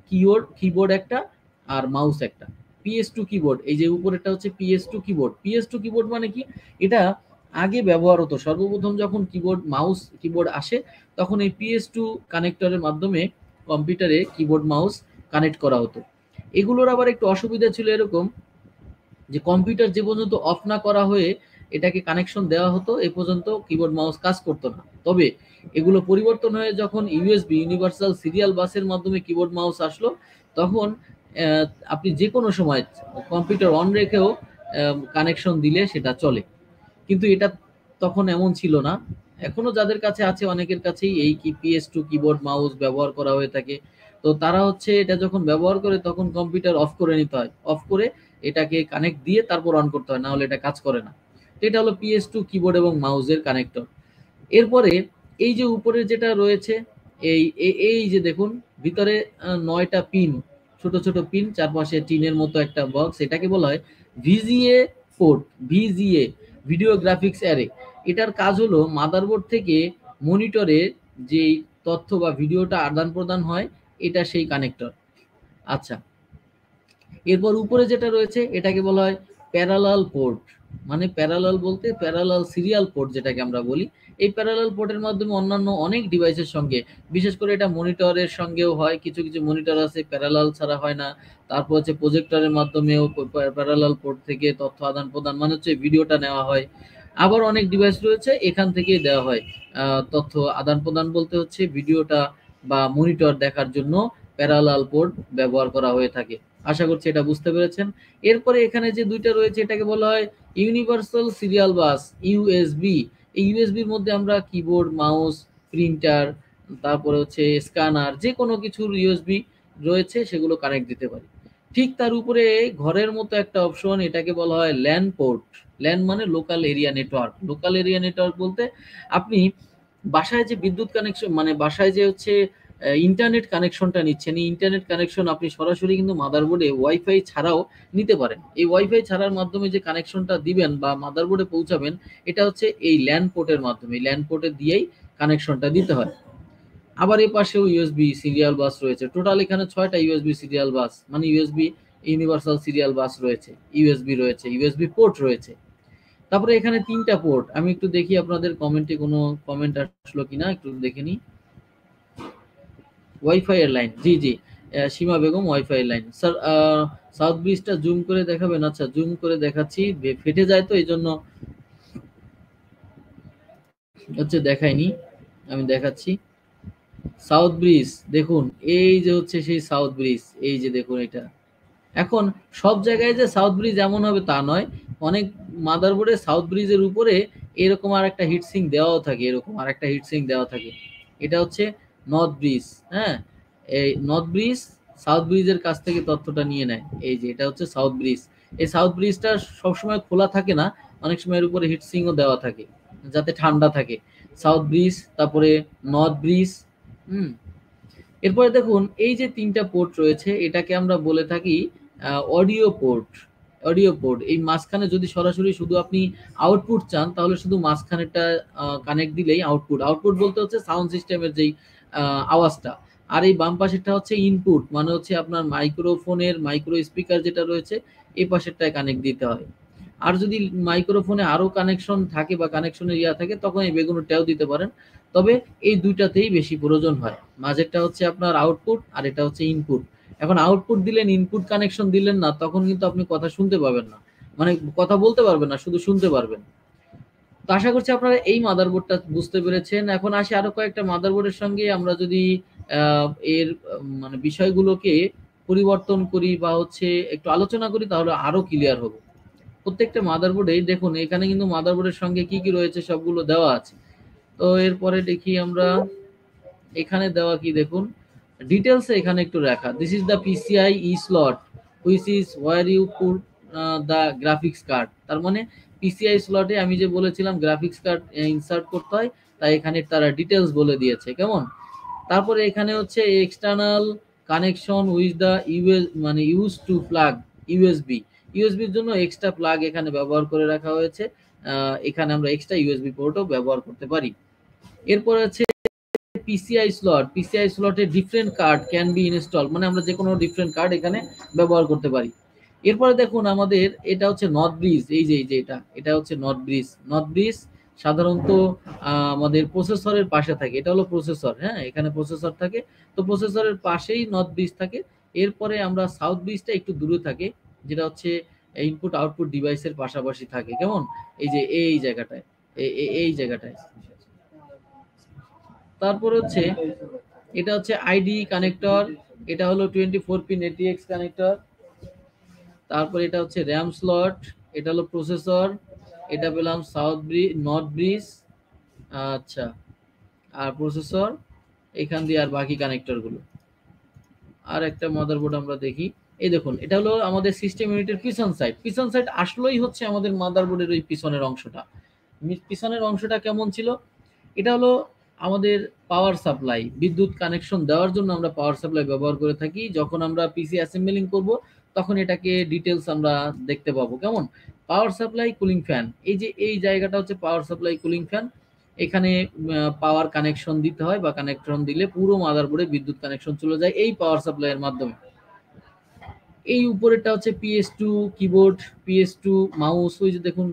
কিবোর্ড, কিবোর্ড একটা আর মাউস একটা। PS2 কিবোর্ড, এই যে উপরেরটা হচ্ছে PS2 কিবোর্ড। PS2 কিবোর্ড মানে কি? এটা আগে ব্যবহার হতো সর্বপ্রথম যখন কিবোর্ড মাউস কিবোর্ড আসে, তখন এই PS2 কানেক্টরের মাধ্যমে কম্পিউটারে কিবোর্ড মাউস কানেক্ট করা হতো। এগুলোর আবার একটু অসুবিধা ছিল এরকম, যে কম্পিউটার যে পর্যন্ত অফ না করা হয়ে এটাকে কানেকশন দেওয়া হতো, এ পর্যন্ত কিবোর্ড মাউস কাজ করতো না। তবে এগুলো পরিবর্তন হয়ে যখন ইউএসবি, ইউনিভার্সাল সিরিয়াল বাসের মাধ্যমে কিবোর্ড মাউস আসলো, তখন আহ, আপনি যে কোনো সময় কম্পিউটার অন রেখেও কানেকশন দিলে সেটা চলে। কিন্তু এটা তখন এমন ছিল না। এখনো যাদের কাছে আছে, অনেকের কাছেই এই কি PS2 কিবোর্ড মাউস ব্যবহার করা হয়ে থাকে। তো তারা হচ্ছে এটা যখন ব্যবহার করে তখন কম্পিউটার অফ করে নিতে হয়, অফ করে এটাকে কানেক্ট দিয়ে তারপর অন করতে হয়, না হলে এটা কাজ করে না। তো এটা হলো PS2 কিবোর্ড এবং মাউসের কানেক্টর। এরপরে এই যে উপরে যেটা রয়েছে, এই যে দেখুন ভিতরে 9টা পিন, ছোট ছোট পিন, চারপাশে টিনের মতো একটা বক্স, এটাকে বলা হয় VGA port, VGA, video graphics array. এটার কাজ হলো মাদারবোর্ড থেকে মনিটরে যেই তথ্য বা ভিডিওটা আদান প্রদান হয়, এটা সেই কানেক্টর। আচ্ছা, এরপর উপরে যেটা রয়েছে এটাকে বলা হয় প্যারালাল পোর্ট, মানে প্যারালাল বলতে প্যারালাল সিরিয়াল পোর্ট যেটাকে আমরা বলি। এই প্যারালাল পোর্টের মাধ্যমে অন্যান্য অনেক ডিভাইসের সঙ্গে, বিশেষ করে এটা মনিটরের সঙ্গেও হয়, কিছু কিছু মনিটর আছে প্যারালাল ছাড়া হয় না। তারপর হচ্ছে প্রজেক্টরের মাধ্যমেও প্যারালাল পোর্ট থেকে তথ্য আদান প্রদান, মানে হচ্ছে ভিডিওটা নেওয়া হয়। আবার অনেক ডিভাইস রয়েছে এখান থেকেই দেওয়া হয় তথ্য আদান প্রদান, বলতে হচ্ছে ভিডিওটা বা মনিটর দেখার জন্য প্যারালাল পোর্ট ব্যবহার করা হয়ে থাকে। আশা করছি এটা বুঝতে পেরেছেন। এরপরে এখানে যে দুইটা রয়েছে এটাকে বলা হয় ইউনিভার্সাল সিরিয়াল বাস, ইউএসবি। এই ইউএসবির মধ্যে আমরা কিবোর্ড, মাউস, প্রিন্টার, তারপরে হচ্ছে স্ক্যানার, যে কোনো কিছুর ইউএসবি রয়েছে সেগুলো কানেক্ট দিতে পারি। ঠিক তার উপরে ঘরের মতো একটা অপশন, এটাকে বলা হয় ল্যান পোর্ট। ল্যান মানে local area network. Local area network বলতে আপনি বাসায় যে বিদ্যুৎ কানেকশন, মানে বাসায় যে হচ্ছে ইন্টারনেট কানেকশনটা নিচ্ছেন, এই ইন্টারনেট কানেকশন আপনি সরাসরি কিন্তু মাদারবোর্ডে ওয়াইফাই ছাড়াও নিতে পারেন। এই ওয়াইফাই ছাড়ার মাধ্যমে যে কানেকশনটা দিবেন বা মাদারবোর্ডে পৌঁছাবেন, এটা হচ্ছে এই ল্যান পোর্টের মাধ্যমে, ল্যান পোর্টে দিয়েই কানেকশনটা দিতে হয়। আবার এ পাশেও ইউএসবি সিরিয়াল বাস রয়েছে, টোটাল এখানে 6টা ইউএসবি সিরিয়াল বাস, মানে ইউএসবি ইউনিভার্সাল সিরিয়াল বাস রয়েছে, ইউএসবি রয়েছে, ইউএসবি পোর্ট রয়েছে। তারপরে এখানে 3টা পোর্ট। আমি একটু দেখি আপনাদের কমেন্টে কোনো কমেন্ট আসলো কিনা, একটু দেখে নিই। ওয়াইফাই এর লাইন, জি জি, সীমা বেগম ওয়াইফাই এর লাইন। স্যার সাউথ ব্রিজটা জুম করে দেখাবেন? আচ্ছা জুম করে দেখাচ্ছি, ফেটে যায় তো এই জন্য হচ্ছে দেখাইনি, আমি দেখাচ্ছি। সাউথ ব্রিজ দেখুন, এই যে হচ্ছে সেই সাউথ ব্রিজ, এই যে দেখুন এটা। এখন সব জায়গায় যে সাউথ ব্রিজ এমন হবে তা নয়, অনেক মাদারবোর্ডে সাউথ ব্রিজের উপরে এরকম আর একটা হিটসিং দেওয়াও থাকে, এরকম আর একটা হিটসিং দেওয়া থাকে। এটা হচ্ছে নর্থ ব্রিজ। হ্যাঁ, এই নর্থ ব্রিজ সাউথ ব্রিজের কাছ থেকে তথ্যটা নিয়ে নেয়। এই যে এটা হচ্ছে সাউথ ব্রিজ। এই সাউথ ব্রিজটা সবসময় খোলা থাকে না, অনেক সময় এর উপরে হিটসিংও দেওয়া থাকে যাতে ঠান্ডা থাকে। সাউথ ব্রিজ, তারপরে নর্থ ব্রিজ। হুম, এরপরে দেখুন এই যে 3টা পোর্ট রয়েছে, এটাকে আমরা বলে থাকি অডিও পোর্ট। অডিও পোর্ট, এই মাঝখানে যদি সরাসরি শুধু আপনি আউটপুট চান তাহলে শুধু মাঝখানেরটা কানেক্ট দিলেই আউটপুট। আউটপুট বলতে হচ্ছে সাউন্ড সিস্টেমের যেই আওয়াজটা। আর এই বাম পাশেরটা হচ্ছে ইনপুট, মানে হচ্ছে আপনার মাইক্রোফোনের মাইক্রো স্পিকার যেটা রয়েছে এই পাশেরটায় কানেক্ট দিতে হয়। আর যদি মাইক্রোফোনে আরো কানেকশন থাকে বা কানেকশনের ইয়া থাকে তখন এই বেগুনটাও দিতে পারেন। তবে এই দুইটাতেই বেশি প্রয়োজন হয়। মাঝেরটা হচ্ছে আপনার আউটপুট আর এটা হচ্ছে ইনপুট। এখন আউটপুট দিলেন, ইনপুট কানেকশন দিলেন না, তখন কিন্তু আপনি কথা শুনতে পাবেন না, মানে কথা বলতে পারবেন না, শুধু শুনতে পারবেন। তো আশা করছি আপনারা এই মাদারবোর্ডটা বুঝতে পেরেছেন। এখন আসি আরো কয়েকটা মাদারবোর্ডের সঙ্গে আমরা যদি এর মানে বিষয়গুলোকে পরিবর্তন করি বা হচ্ছে একটু আলোচনা করি তাহলে আরো ক্লিয়ার হবে। প্রত্যেকটা মাদারবোর্ডে দেখুন এখানে কিন্তু মাদারবোর্ডের সঙ্গে কি কি রয়েছে সবগুলো দেওয়া আছে। তো এরপরে দেখি আমরা এখানে দেওয়া কি দেখুন, ডিটেলস এখানে একটু রাখা। This is the PCI E slot which is where you put the graphics card. তার মানে পিসিআই স্লটে আমি যে বলেছিলাম গ্রাফিক্স কার্ড ইনসার্ট করতে হয়, তাই এখানে তারা ডিটেলস বলে দিয়েছে। কেমন? তারপরে এখানে হচ্ছে external connection with the US মানে ইউজ টু প্লাগ ইউএসবি। ইউএসবির জন্য এক্সট্রা প্লাগ এখানে ব্যবহার করে রাখা হয়েছে। এখানে আমরা এক্সট্রা ইউএসবি পোর্টও ব্যবহার করতে পারি। এরপর আছে পিসিআই স্লট। পিসিআই স্লটে different card can be install, মানে আমরা যে কোনো ডিফারেন্ট কার্ড এখানে ব্যবহার করতে পারি। এরপরে দেখুন আমাদের এটা হচ্ছে নর্থ ব্রিজ। এই যে এটা হচ্ছে নর্থ ব্রিজ। নর্থ ব্রিজ সাধারণত আমাদের প্রসেসরের পাশে থাকে। এটা হলো প্রসেসর। হ্যাঁ, এখানে প্রসেসর থাকে, তো প্রসেসরের পাশেই নর্থ ব্রিজ থাকে। এরপরে আমরা সাউথ ব্রিজটা একটু দূরে থাকে, যেটা হচ্ছে ইনপুট আউটপুট ডিভাইসের পাশাপাশি থাকে। কেমন? এই যে এই জায়গাটায়, এই জায়গাটায়। তারপর হচ্ছে এটা হচ্ছে আইডি কানেক্টর। এটা হলো 24 পিন এটিএক্স কানেক্টর। তারপর এটা হচ্ছে র্যাম স্লট। এটা হলো প্রসেসর। এটা পেলাম সাউথ ব্রিজ, নর্থ ব্রিজ। আচ্ছা, আর প্রসেসর এখান দিয়ে আর বাকি কানেক্টর গুলো। আর একটা মাদারবোর্ড আমরা দেখি। এই দেখুন এটা হলো আমাদের সিস্টেম ইউনিটের পিছন সাইড। পিছন সাইড আসলেই হচ্ছে আমাদের মাদারবোর্ডের ওই পিছনের অংশটা। পিছনের অংশটা কেমন ছিল? এটা হলো আমাদের পাওয়ার সাপ্লাই, বিদ্যুৎ কানেকশন দেওয়ার জন্য আমরা পাওয়ার সাপ্লাই ব্যবহার করে থাকি। যখন আমরা পিসি অ্যাসেম্বলিং করব তখন এটাকে ডিটেলস আমরা দেখতে পাবো। কেমন? পাওয়ার সাপ্লাই, কুলিং ফ্যান, এই যে এই জায়গাটা হচ্ছে পাওয়ার সাপ্লাই কুলিং ফ্যান। এখানে পাওয়ার কানেকশন দিতে হয় বা কানেকশন দিলে পুরো মাদারবোর্ডে বিদ্যুৎ কানেকশন চলে যায় এই পাওয়ার সাপ্লাইয়ের মাধ্যমে। এই উপরেরটা হচ্ছে PS2 কিবোর্ড, PS2 মাউস। ওই যে দেখুন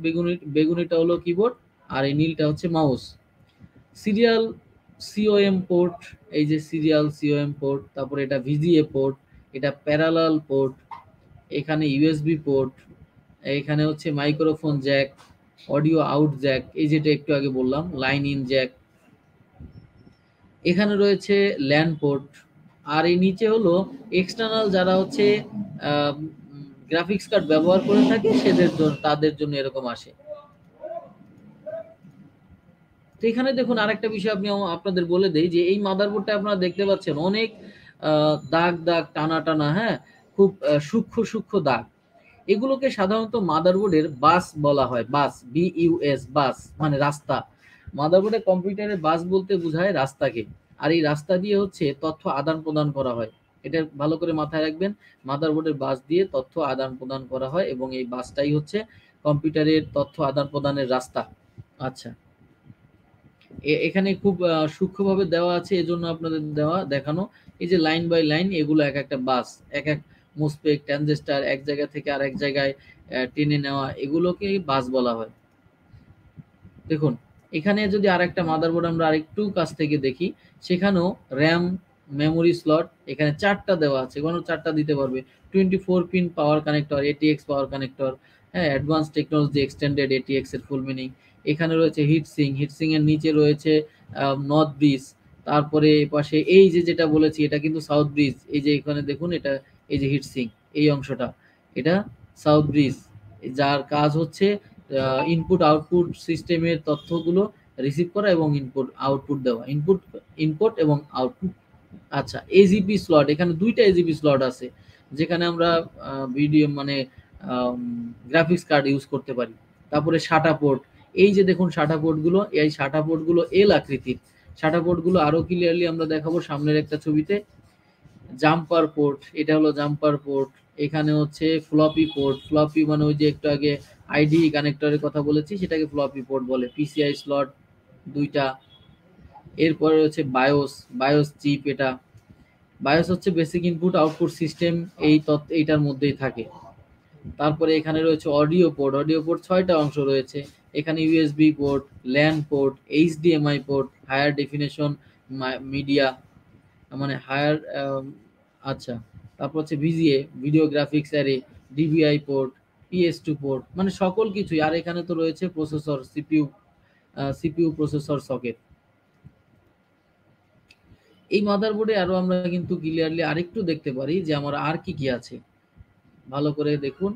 বেগুনিটা হলো কিবোর্ড আর এই নীলটা হচ্ছে মাউস। সিরিয়াল সিওএম পোর্ট, এই যে সিরিয়াল সিওএম পোর্ট। তারপরে এটা ভিজিএ পোর্ট, এটা প্যারালাল পোর্ট, এখানে ইউএসবি পোর্ট, এখানে হচ্ছে microphone Jack, audio out Jack, এই যেটা একটু আগে বললাম লাইন ইন জ্যাক। এখানে রয়েছে ল্যান্ড পোর্ট। আর এই নিচে হলো এক্সটার্নাল যারা হচ্ছে গ্রাফিক্স কার্ড ব্যবহার করে থাকে সেদের জন্য, তাদের জন্য এরকম আসে। তো এখানে দেখুন আরেকটা বিষয় আপনি আপনাদের বলে দেই যে এই মাদারবোর্ডটা আপনারা দেখতে পাচ্ছেন অনেক দাগ দাগ টানা টানা। হ্যাঁ, খুব সূক্ষ্ম সূক্ষ্ম দাগ। এগুলোকে সাধারণত মাদারবোর্ডের বাস বলা হয়। বাস, BUS, বাস মানে রাস্তা। মাদারবোর্ডে কম্পিউটারে বাস বলতে বোঝায় রাস্তাকে। আর এই রাস্তা দিয়ে হচ্ছে তথ্য আদান প্রদান করা হয়। এটা ভালো করে মাথায় রাখবেন, মাদারবোর্ডের বাস দিয়ে তথ্য আদান প্রদান করা হয় এবং এই বাসটাই হচ্ছে কম্পিউটারের তথ্য আদান প্রদানের রাস্তা। আচ্ছা, এখানে খুব সূক্ষ্মভাবে দেওয়া আছে, এজন্য আপনাদের দেওয়া দেখানো। এই যে লাইন বাই লাইন এগুলো এক একটা বাস, এক এক মোসপেক, ট্রানজিস্টর এক জায়গা থেকে আরেক জায়গায় টেনে নেওয়া, এগুলোকে বাস বলা হয়। দেখুন এখানে যদি আরেকটা মাদারবোর্ড আমরা আরেকটু কাছ থেকে দেখি, সেখানেও র্যাম, মেমোরি স্লট এখানে ৪টা দেওয়া আছে, কোনো ৪টা দিতে পারবে। 24 পিন পাওয়ার কানেক্টর, এটিএক্স পাওয়ার কানেক্টর, হ্যাঁ, অ্যাডভান্স টেকনোলজি এক্সটেন্ডেড এটিএক্স এর ফুল মিনিং। এখানে রয়েছে হিটসিং, হিটসিং এর নিচে রয়েছে নর্থ ব্রিজ। তারপরে এপাশে এই যে যেটা বলেছি এটা কিন্তু সাউথ ব্রিজ, এই যে এখানে দেখুন এটা, এই যে হিটসিং এই অংশটা, এটা সাউথ ব্রিজ, যার কাজ হচ্ছে ইনপুট আউটপুট সিস্টেমের তথ্যগুলো রিসিভ করা এবং ইনপুট আউটপুট দেওয়া, ইনপুট এবং আউটপুট। আচ্ছা, এজিপি স্লট, এখানে 2টা এজিপি স্লট আছে, যেখানে আমরা ভিডিও মানে গ্রাফিক্স কার্ড ইউজ করতে পারি। তারপরে সাটা পোর্ট, এই যে দেখুন সাটা পোর্টগুলো, এই সাটা পোর্টগুলো এল আকৃতির। সাটা পোর্টগুলো আরো ক্লিয়ারলি আমরা দেখাবো সামনের একটা ছবিতে। জাম্পার পোর্ট, এটা হলো জাম্পার পোর্ট। এখানে হচ্ছে ফ্লপি পোর্ট, ফ্লপি মানে ওই যে একটু আগে আইডি কানেক্টরের কথা বলেছি, সেটাকে ফ্লপি পোর্ট বলে। পিসিআই স্লট 2টা। এরপরে হচ্ছে বায়োস, বায়োস চিপ, এটা বায়োস হচ্ছে বেসিক ইনপুট আউটপুট সিস্টেম, এইটার মধ্যেই থাকে। তারপরে এখানে রয়েছে অডিও পোর্ট, অডিও পোর্ট 6টা অংশ রয়েছে। এখানে USB port, LAN port, HDMI port, higher definition media মানে হায়ার, আচ্ছা, তারপর হচ্ছে VGA, video graphics array, DVI port, PS two port, মানে সকল কিছুই। আর এখানে তো রয়েছে প্রসেসর, সিপিইউ প্রসেসর সকেট। এই মাদারবোর্ডে আরো আমরা কিন্তু ক্লিয়ারলি আরেকটু দেখতে পারি যে আমার আর কি কি আছে, ভালো করে দেখুন।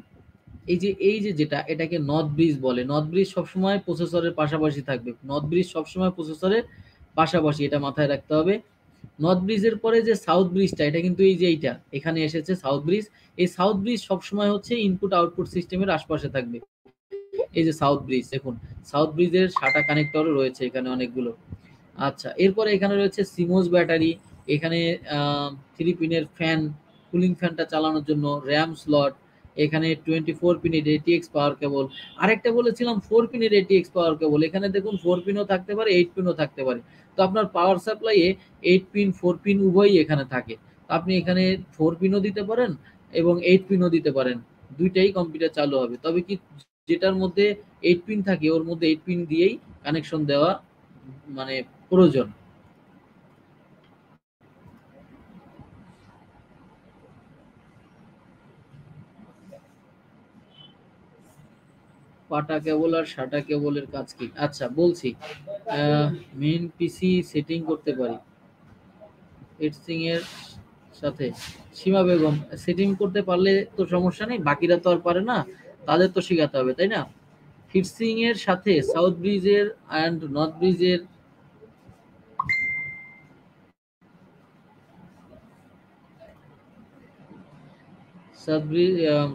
এই যে যেটা, এটাকে নর্থ ব্রিজ বলে। নর্থ ব্রিজ সবসময় প্রসেসরের পাশাপাশি থাকবে, নর্থ ব্রিজ সবসময় প্রসেসরের পাশাপাশি, এটা মাথায় রাখতে হবে। নর্থ ব্রিজের পরে যে সাউথ ব্রিজটা, এটা কিন্তু এই যে এইটা এখানে এসেছে সাউথ ব্রিজ। এই সাউথ ব্রিজ সবসময় হচ্ছে ইনপুট আউটপুট সিস্টেমের আশপাশে থাকবে। এই যে সাউথ ব্রিজ, দেখুন সাউথ ব্রিজের সাটা কানেক্টরও রয়েছে এখানে অনেকগুলো। আচ্ছা, এরপরে এখানে রয়েছে সিমোস ব্যাটারি, এখানে 3 পিনের ফ্যান, কুলিং ফ্যানটা চালানোর জন্য, র্যাম স্লট, এখানে 24 পিনের এটিএক্স পাওয়ার কেবল। আরেকটা বলেছিলাম 4 পিনের এটিএক্স পাওয়ার কেবল, এখানে দেখুন 4 পিনও থাকতে পারে, 8 পিনও থাকতে পারে। তো আপনার পাওয়ার সাপ্লাইয়ে 8 পিন 4 পিন উভয়ই এখানে থাকে। তো আপনি এখানে 4 পিনও দিতে পারেন এবং 8 পিনও দিতে পারেন, দুইটাই কম্পিউটার চালু হবে। তবে কি, যেটার মধ্যে 8 পিন থাকে ওর মধ্যে 8 পিন দিয়েই কানেকশন দেওয়া মানে প্রয়োজন। পাটা কেবল আর সাটা কেবলের কাজ কি? আচ্ছা বলছি, মেইন পিসি সেটিং করতে পারি হিটসিং এর সাথে। সীমা বেগম, সেটিং করতে পারলে তো সমস্যা নেই, বাকিরা তো আর পারে না, তাদের তো শেখাতে হবে, তাই না? হিটসিং এর সাথে সাউথ ব্রিজের অ্যান্ড নর্থ ব্রিজের,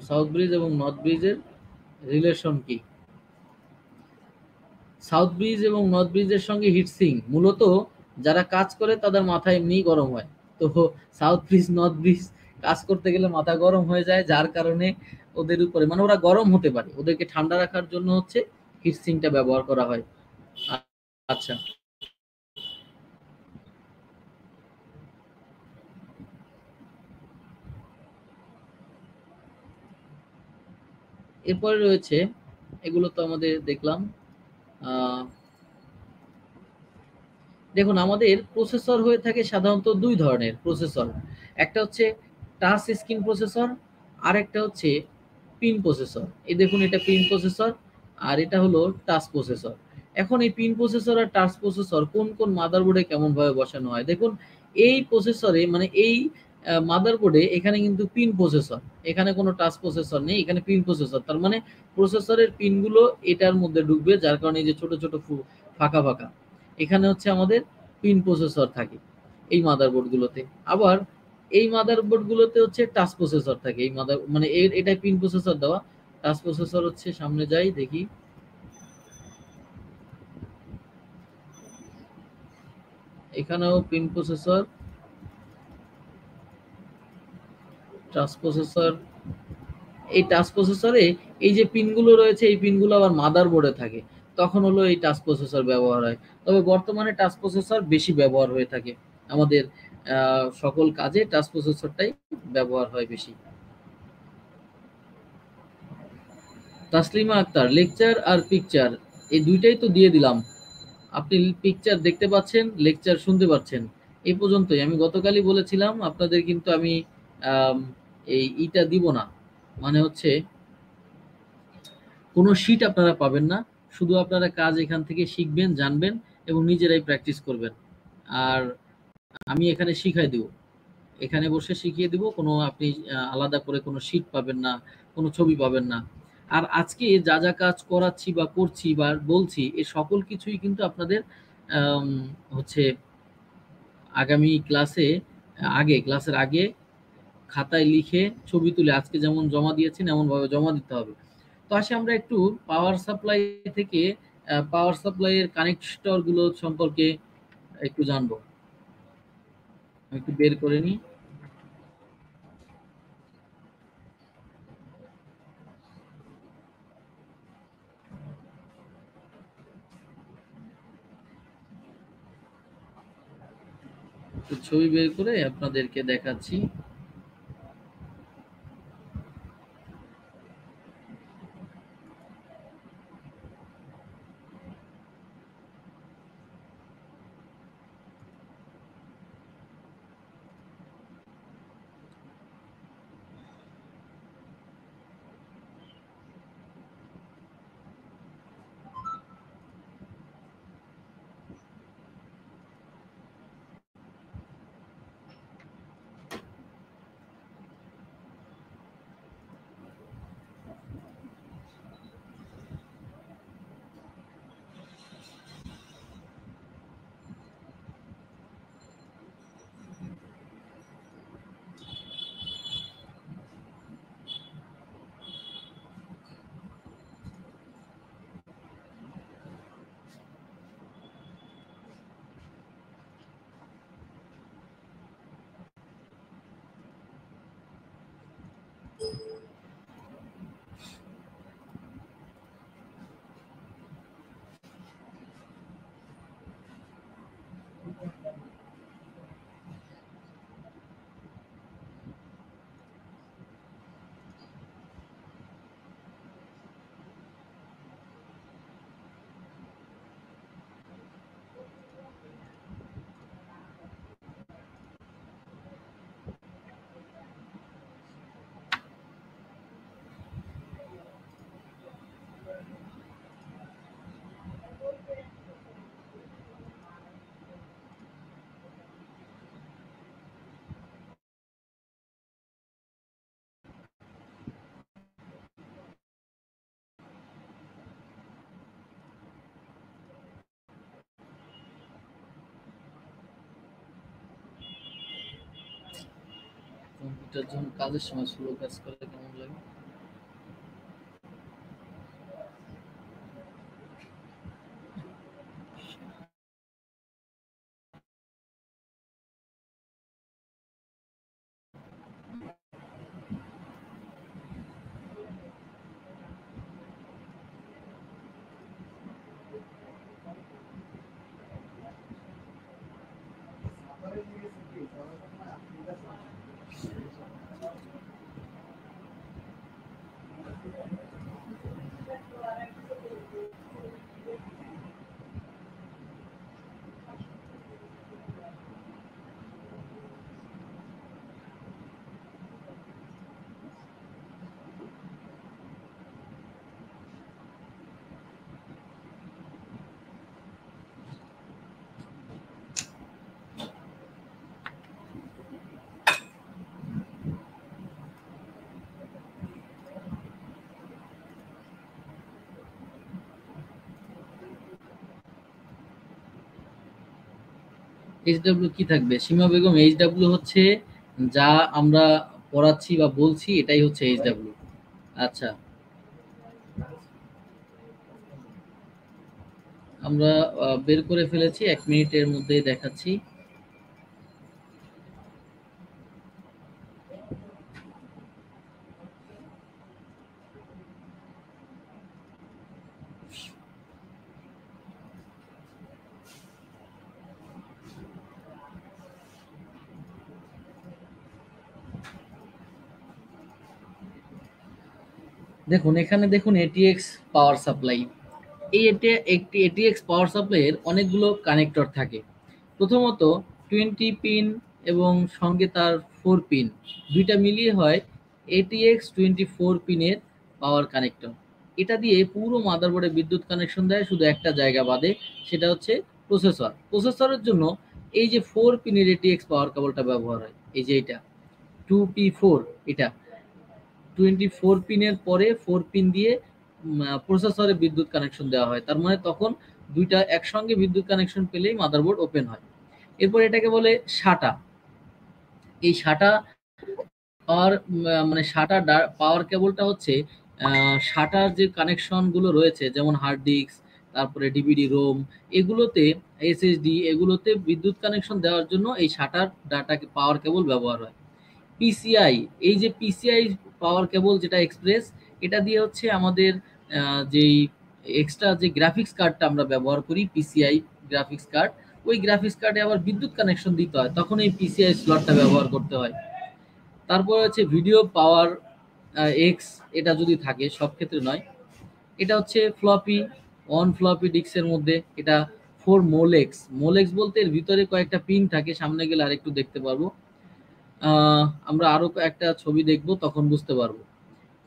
সাউথ ব্রিজ এবং নর্থ ব্রিজের রিলেশন কি? সাউথ ব্রিজ এবং নর্থ ব্রিজের সঙ্গে হিটসিং মূলত যারা কাজ করে তাদের মাথা এমনিই গরম হয়। তো সাউথ ব্রিজ নর্থ ব্রিজ কাজ করতে গেলে মাথা গরম হয়ে যায়, যার কারণে ওদের উপরে মানে ওরা গরম হতে পারে, ওদেরকে ঠান্ডা রাখার জন্য হচ্ছে হিটসিংটা ব্যবহার করা হয়। আচ্ছা, এরপরে রয়েছে, এগুলো তো আমাদের দেখলাম। আহ দেখুন আমাদের প্রসেসর হয়ে থাকে সাধারণত 2 ধরনের প্রসেসর। একটা হচ্ছে টাচ স্ক্রিন প্রসেসর, আর একটা হচ্ছে পিন প্রসেসর। এই দেখুন এটা পিন প্রসেসর, আর এটা হলো টাচ প্রসেসর। এখন এই পিন প্রসেসর আর টাচ প্রসেসর কোন কোন মাদারবোর্ডে কেমন ভাবে বসানো হয় দেখুন। এই প্রসেসরে মানে এই মাদারবোর্ডে এখানে কিন্তু পিন প্রসেসর, এখানে কোনো টাচ প্রসেসর নেই, এখানে পিন প্রসেসর। তার মানে প্রসেসরের পিনগুলো এটার মধ্যে ঢুকবে, যার কারণে এই যে ছোট ছোট ফাঁকা ফাঁকা, এখানে হচ্ছে আমাদের পিন প্রসেসর থাকে এই মাদারবোর্ডগুলোতে। আবার এই মাদারবোর্ডগুলোতে হচ্ছে টাচ প্রসেসর থাকে। এই মানে এটা পিন প্রসেসর দেওয়া, টাচ প্রসেসর হচ্ছে, সামনে যাই দেখি, এখানেও পিন প্রসেসর, টাচ প্রসেসর। এই টাচ প্রসেসরে এই যে পিনগুলো রয়েছে, এই পিনগুলো আবার মাদারবোর্ডে থাকে, তখন হলো এই টাচ প্রসেসর ব্যবহার হয়। তবে বর্তমানে টাচ প্রসেসর বেশি ব্যবহার হয়ে থাকে আমাদের সকল কাজে টাচ প্রসেসরটাই ব্যবহার হয় বেশি। তাসলিমা আক্তার, লেকচার আর পিকচার এই দুইটাই তো দিয়ে দিলাম। আপনি পিকচার দেখতে পাচ্ছেন, লেকচার শুনতে পাচ্ছেন। এই পর্যন্তই। আমি গতকালই বলেছিলাম আপনাদের, কিন্তু আমি আম, এই ইটা দিব না, মানে হচ্ছে কোনো শিট আপনারা পাবেন না। শুধু আপনারা কাজ এখান থেকে শিখবেন, জানবেন এবং নিজেরাই প্র্যাকটিস করবেন। আর আমি এখানে শিখাই দেব, এখানে বসে শিখিয়ে দিব। কোনো আপনি আলাদা করে কোনো শিট পাবেন না, কোনো ছবি পাবেন না। আর আজকে যা যা কাজ করাচ্ছি বা করছি বা বলছি, এ সকল কিছুই কিন্তু আপনাদের আম, হচ্ছে আগামী ক্লাসে, ক্লাসের আগে খাতায় লিখে ছবি তুলে আজকে যেমন জমা দিয়েছেন এমন ভাবে জমা দিতে হবে। তো আসি আমরা একটু পাওয়ার সাপ্লাই থেকে পাওয়ার সাপ্লাইয়ের কানেক্টর গুলো সম্পর্কে একটু জানবো। আমি একটু বের করে নিই। তো ছবি বের করে আপনাদেরকে দেখাচ্ছি। কম্পিউটার যখন কাজের সময় স্লো কাজ করে কেমন লাগে? এইচডব্লিউ কি থাকবে সীমা বেগম? এইচডব্লিউ হচ্ছে যা আমরা পড়াচ্ছি বা বলছি, এটাই হচ্ছে এইচডব্লিউ। আচ্ছা, আমরা বের করে ফেলেছি, 1 মিনিটের মধ্যেই দেখাচ্ছি। দেখুন এখানে দেখুন এটিএক্স পাওয়ার সাপ্লাই। একটি এটিএক্স পাওয়ার সাপ্লাইয়ের অনেকগুলো কানেক্টর থাকে। প্রথমত 20 পিন এবং সঙ্গে তার 4 পিন, দুইটা মিলিয়ে হয় এটিএক্স 24 পিনের পাওয়ার কানেক্টর। এটা দিয়ে পুরো মাদারবোর্ডে বিদ্যুৎ কানেকশন দেয়, শুধু একটা জায়গা বাদে, সেটা হচ্ছে প্রসেসর। প্রসেসরের জন্য এই যে 4 পিনের এটিএক্স পাওয়ার কেবলটা ব্যবহার হয়, এই যে এটা 2P4, এটা 24 পিনের পরে 4 পিন দিয়ে প্রসেসরে বিদ্যুৎ কানেকশন দেওয়া হয়। তার মানে তখন দুইটা একসঙ্গে বিদ্যুৎ কানেকশন পেলেই মাদারবোর্ড ওপেন হয়। এরপর এটাকে বলে সাটা। এই সাটা পাওয়ার মানে সাটা পাওয়ার কেবলটা হচ্ছে সাটার যে কানেকশন গুলো রয়েছে, যেমন হার্ড ডিস্ক, তারপরে ডিভিডি রোম, এগুলোতে এসএসডি, এগুলোতে বিদ্যুৎ কানেকশন দেওয়ার জন্য এই সাটার ডাটা পাওয়ার কেবল ব্যবহার হয়। পিসিআই, এই যে পিসিআই পাওয়ার কেবল যেটা এক্সপ্রেস, এটা দিয়ে হচ্ছে আমাদের যেই এক্সট্রা যে গ্রাফিক্স কার্ডটা আমরা ব্যবহার করি, পিসিআই গ্রাফিক্স কার্ড, ওই গ্রাফিক্স কার্ডে আবার বিদ্যুৎ কানেকশন দিতে হয়, তখন এই পিসিআই স্লটটা ব্যবহার করতে হয়। তারপর হচ্ছে ভিডিও পাওয়ার এক্স, এটা যদি থাকে, সব ক্ষেত্রে নয়, এটা হচ্ছে ফ্লপি, ফ্লপি ডিস্কের মধ্যে এটা 4 মোলেক্স। মোলেক্স বলতে এর ভিতরে কয়েকটা পিন থাকে, সামনে গেলে আরেকটু দেখতে পারবো। আমরা আরো একটা ছবি দেখবো, তখন বুঝতে পারবো।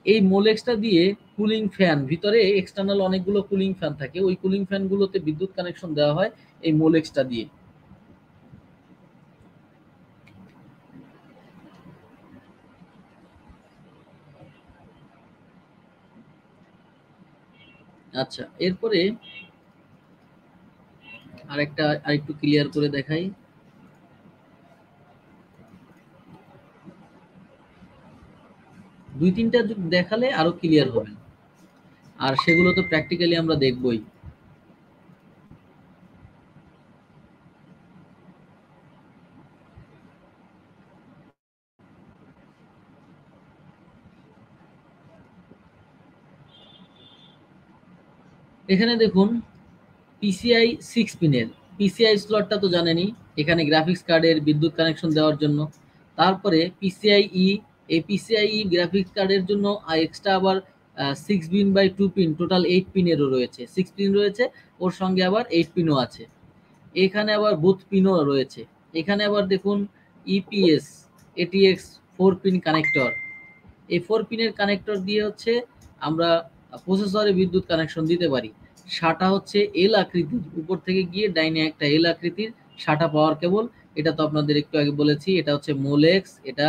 এই মোলেক্সটা দিয়ে কুলিং ফ্যান, ভিতরে এক্সটার্নাল অনেকগুলো কুলিং ফ্যান থাকে, ওই কুলিং ফ্যান গুলোতে বিদ্যুৎ কানেকশন দেওয়া হয় এই মোলেক্সটা দিয়ে। আচ্ছা, এরপরে আরেকটু ক্লিয়ার করে দেখাই। দুই তিনটা দেখালে আরো ক্লিয়ার হবে, আর সেগুলো তো প্র্যাকটিক্যালি আমরা দেখবই। এখানে দেখুন পিসিআই 6 পিনের, পিসিআই স্লটটা তো জানেনই, এখানে গ্রাফিক্স কার্ডের বিদ্যুৎ কানেকশন দেওয়ার জন্য। তারপরে পিসিআই ই, এই পিসিআই ই গ্রাফিক্স কার্ডের জন্য এক্সট্রা আবার 6 পিন বাই 2 পিন, টোটাল 8 পিনেরও রয়েছে। 6 পিন রয়েছে, ওর সঙ্গে আবার 8 পিনও আছে। এখানে আবার বুথ পিনও রয়েছে। এখানে আবার দেখুন ইপিএস, এটিএক্স 4 পিন কানেক্টর। এই 4 পিনের কানেক্টর দিয়ে হচ্ছে আমরা প্রসেসরে বিদ্যুৎ কানেকশন দিতে পারি। সাটা হচ্ছে এল আকৃতির, উপর থেকে গিয়ে ডাইনে একটা এল আকৃতির সাটা পাওয়ার কেবল। এটা তো আপনাদের একটু আগে বলেছি, এটা হচ্ছে মোলেক্স, এটা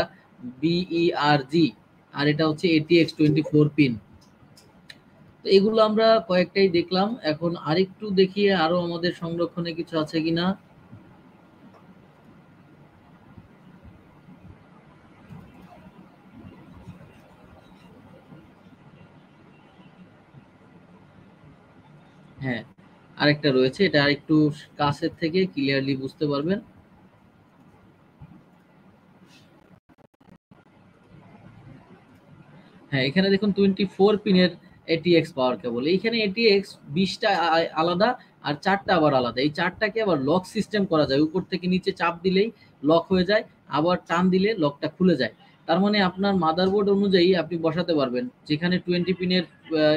বিইআরজি, আর এটা হচ্ছে এটিএক্স 24 পিন। তো এগুলো আমরা কয়েকটাই দেখলাম, এখন আরেকটু দেখিয়ে আরো আমাদের সংরক্ষণে কিছু আছে কিনা। হ্যাঁ, আরেকটা রয়েছে, এটা আরেকটু কাছের থেকে ক্লিয়ারলি বুঝতে পারবেন। হ্যাঁ, এখানে দেখুন 24 পিনের এটিএক্স পাওয়ার কেবল। এইখানে এটিএক্স 20টা আলাদা, আর 4টা আবার আলাদা। এই 4টাকে আবার লক সিস্টেম করা যায়, উপর থেকে নিচে চাপ দিলেই লক হয়ে যায়, আবার টান দিলে লকটা খুলে যায়। তার মানে আপনার মাদারবোর্ড অনুযায়ী আপনি বসাতে পারবেন, যেখানে 20 পিনের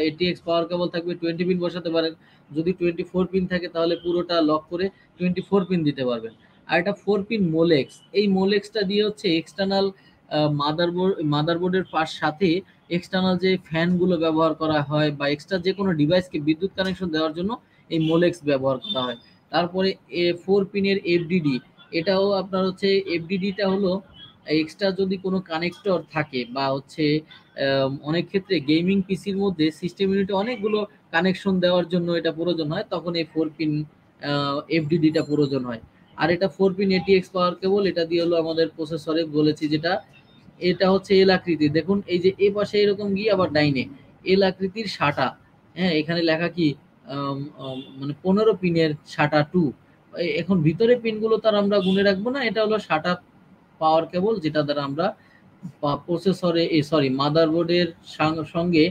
এটিএক্স পাওয়ার কেবল থাকবে 20 পিন বসাতে পারেন, যদি 24 পিন থাকে তাহলে পুরোটা লক করে 24 পিন দিতে পারবেন। আর এটা 4 পিন মোলেক্স, এই মোলেক্সটা দিয়ে হচ্ছে এক্সটার্নাল মাদারবোর্ডের পাশ সাথে এক্সটার্নাল যে ফ্যানগুলো ব্যবহার করা হয়, বা এক্সট্রা যে কোনো ডিভাইসকে বিদ্যুৎ কানেকশন দেওয়ার জন্য এই মোলেক্স ব্যবহার করা হয়। তারপরে 4 পিনের এফডিডি, এটাও আপনার হচ্ছে, এফডিডিটা হলো এক্সট্রা যদি কোনো কানেক্টর থাকে, বা হচ্ছে অনেক ক্ষেত্রে গেমিং পিসির মধ্যে সিস্টেম ইউনিটে অনেকগুলো কানেকশন দেওয়ার জন্য এটা প্রয়োজন হয়, তখন এই 4 পিন এফডিডিটা প্রয়োজন হয়। আর এটা 4 পিন এটিএক্স পাওয়ার কেবল, এটা দিয়ে হলো আমাদের প্রসেসরে বলেছি যেটা, এটা হচ্ছে এল আকৃতির। দেখুন এই যে এ পাশে এরকম গিয়ে আবার ডাইনে এল আকৃতির সাটা। হ্যাঁ, এখানে লেখা কি মানে 15 পিনের সাটা 2। এখন ভিতরে পিনগুলো তার আমরা গুনে রাখবো না, এটা হলো সাটা পাওয়ার কেবল, যেটা দ্বারা আমরা প্রসেসরে, সরি, মাদারবোর্ডের সঙ্গে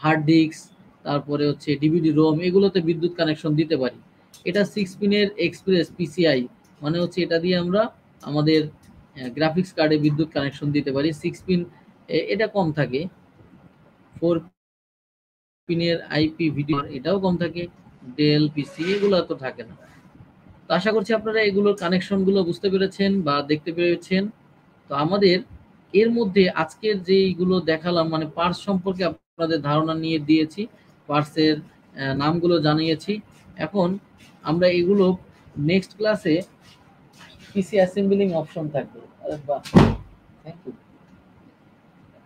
হার্ড ডিস্ক, তারপরে হচ্ছে ডিভিডি রোম, এগুলোতে বিদ্যুৎ কানেকশন দিতে পারি। এটা 6 পিনের এক্সপ্রেস পিসিআই, মানে হচ্ছে এটা দিয়ে আমরা আমাদের গ্রাফিক্স কার্ডে বিদ্যুৎ কানেকশন দিতে পারি। 6 পিন এটা কম থাকে, 4 পিনের আইপি ভিডিও এটাও কম থাকে, ডেল পিসি এগুলো তো থাকে না। তো আশা করছি আপনারা এগুলোর কানেকশনগুলো বুঝতে পেরেছেন বা দেখতে পেরেছেন। তো আমাদের এর মধ্যে আজকের যেইগুলো দেখালাম মানে পার্টস সম্পর্কে আপনাদের ধারণা নিয়ে দিয়েছি, পার্টসের নামগুলো জানিয়েছি। এখন আমরা এগুলো নেক্সট ক্লাসে পিসি অ্যাসেম্বলিং অপশন থাকবে। আরে বাহ, থ্যাংক ইউ।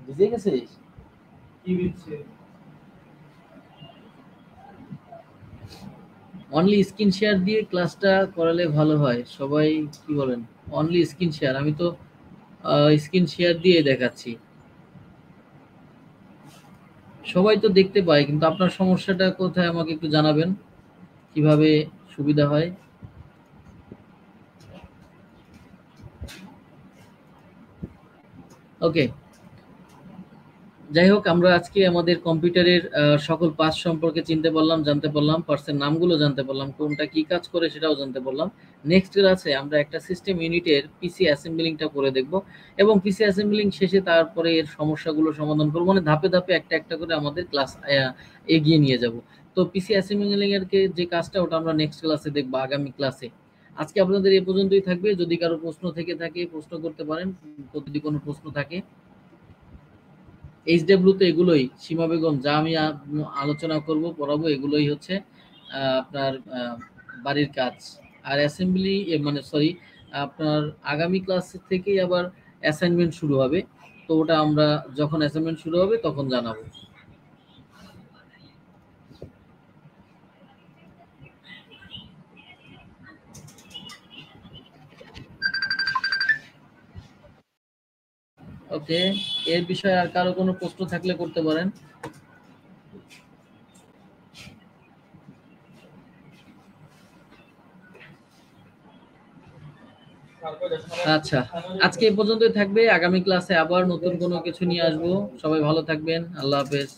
বুঝে গেছিস কি দিচ্ছে? অনলি স্ক্রিন শেয়ার দিয়ে ক্লাসটা করালে ভালো হয়, সবাই কি বলেন? অনলি স্ক্রিন শেয়ার, আমি তো স্ক্রিন শেয়ার দিয়ে দেখাচ্ছি, সবাই তো দেখতে পায়, কিন্তু আপনার সমস্যাটা কোথায় আমাকে একটু জানাবেন, কিভাবে সুবিধা হয়। ওকে, যাই হোক, আমরা আজকে আমাদের কম্পিউটারের সকল পার্টস সম্পর্কে চিনতে পারলাম, জানতে পারলাম, পার্টসের নামগুলো জানতে পারলাম, কোনটা কি কাজ করে সেটাও জানতে পারলাম। নেক্সট ক্লাসে আমরা একটা সিস্টেম ইউনিটের পিসি অ্যাসেম্বলিংটা করে দেখব, এবং পিসি অ্যাসেম্বলিং শেষে তারপরে এর সমস্যাগুলো সমাধান করবো, মানে ধাপে ধাপে একটা একটা করে আমাদের ক্লাস এগিয়ে নিয়ে যাব। তো পিসি অ্যাসেম্বলিং এর যে কাজটা ওটা আমরা নেক্সট ক্লাসে দেখবো, আগামী ক্লাসে। আজকে আপনাদের এ পর্যন্তই থাকবে, যদি কারো প্রশ্ন থেকে থাকে প্রশ্ন করতে পারেন, যদি কোনো প্রশ্ন থাকে। এইচডব্লিউ তে এগুলোই, সীমা বেগম, যা আমি আলোচনা করব পড়াবো এগুলোই হচ্ছে আপনার বাড়ির কাজ। আর অ্যাসেম্বলি মানে সরি, আপনার আগামী ক্লাস থেকেই আবার অ্যাসাইনমেন্ট শুরু হবে, তো ওটা আমরা যখন অ্যাসাইনমেন্ট শুরু হবে তখন জানাবো। ওকে, এর বিষয়ে আর কারো কোনো প্রশ্ন থাকলে করতে পারেন। আচ্ছা, আজকে এই পর্যন্তই থাকবে, আগামী ক্লাসে আবার নতুন কোনো কিছু নিয়ে আসবো। সবাই ভালো থাকবেন, আল্লাহ হাফেজ।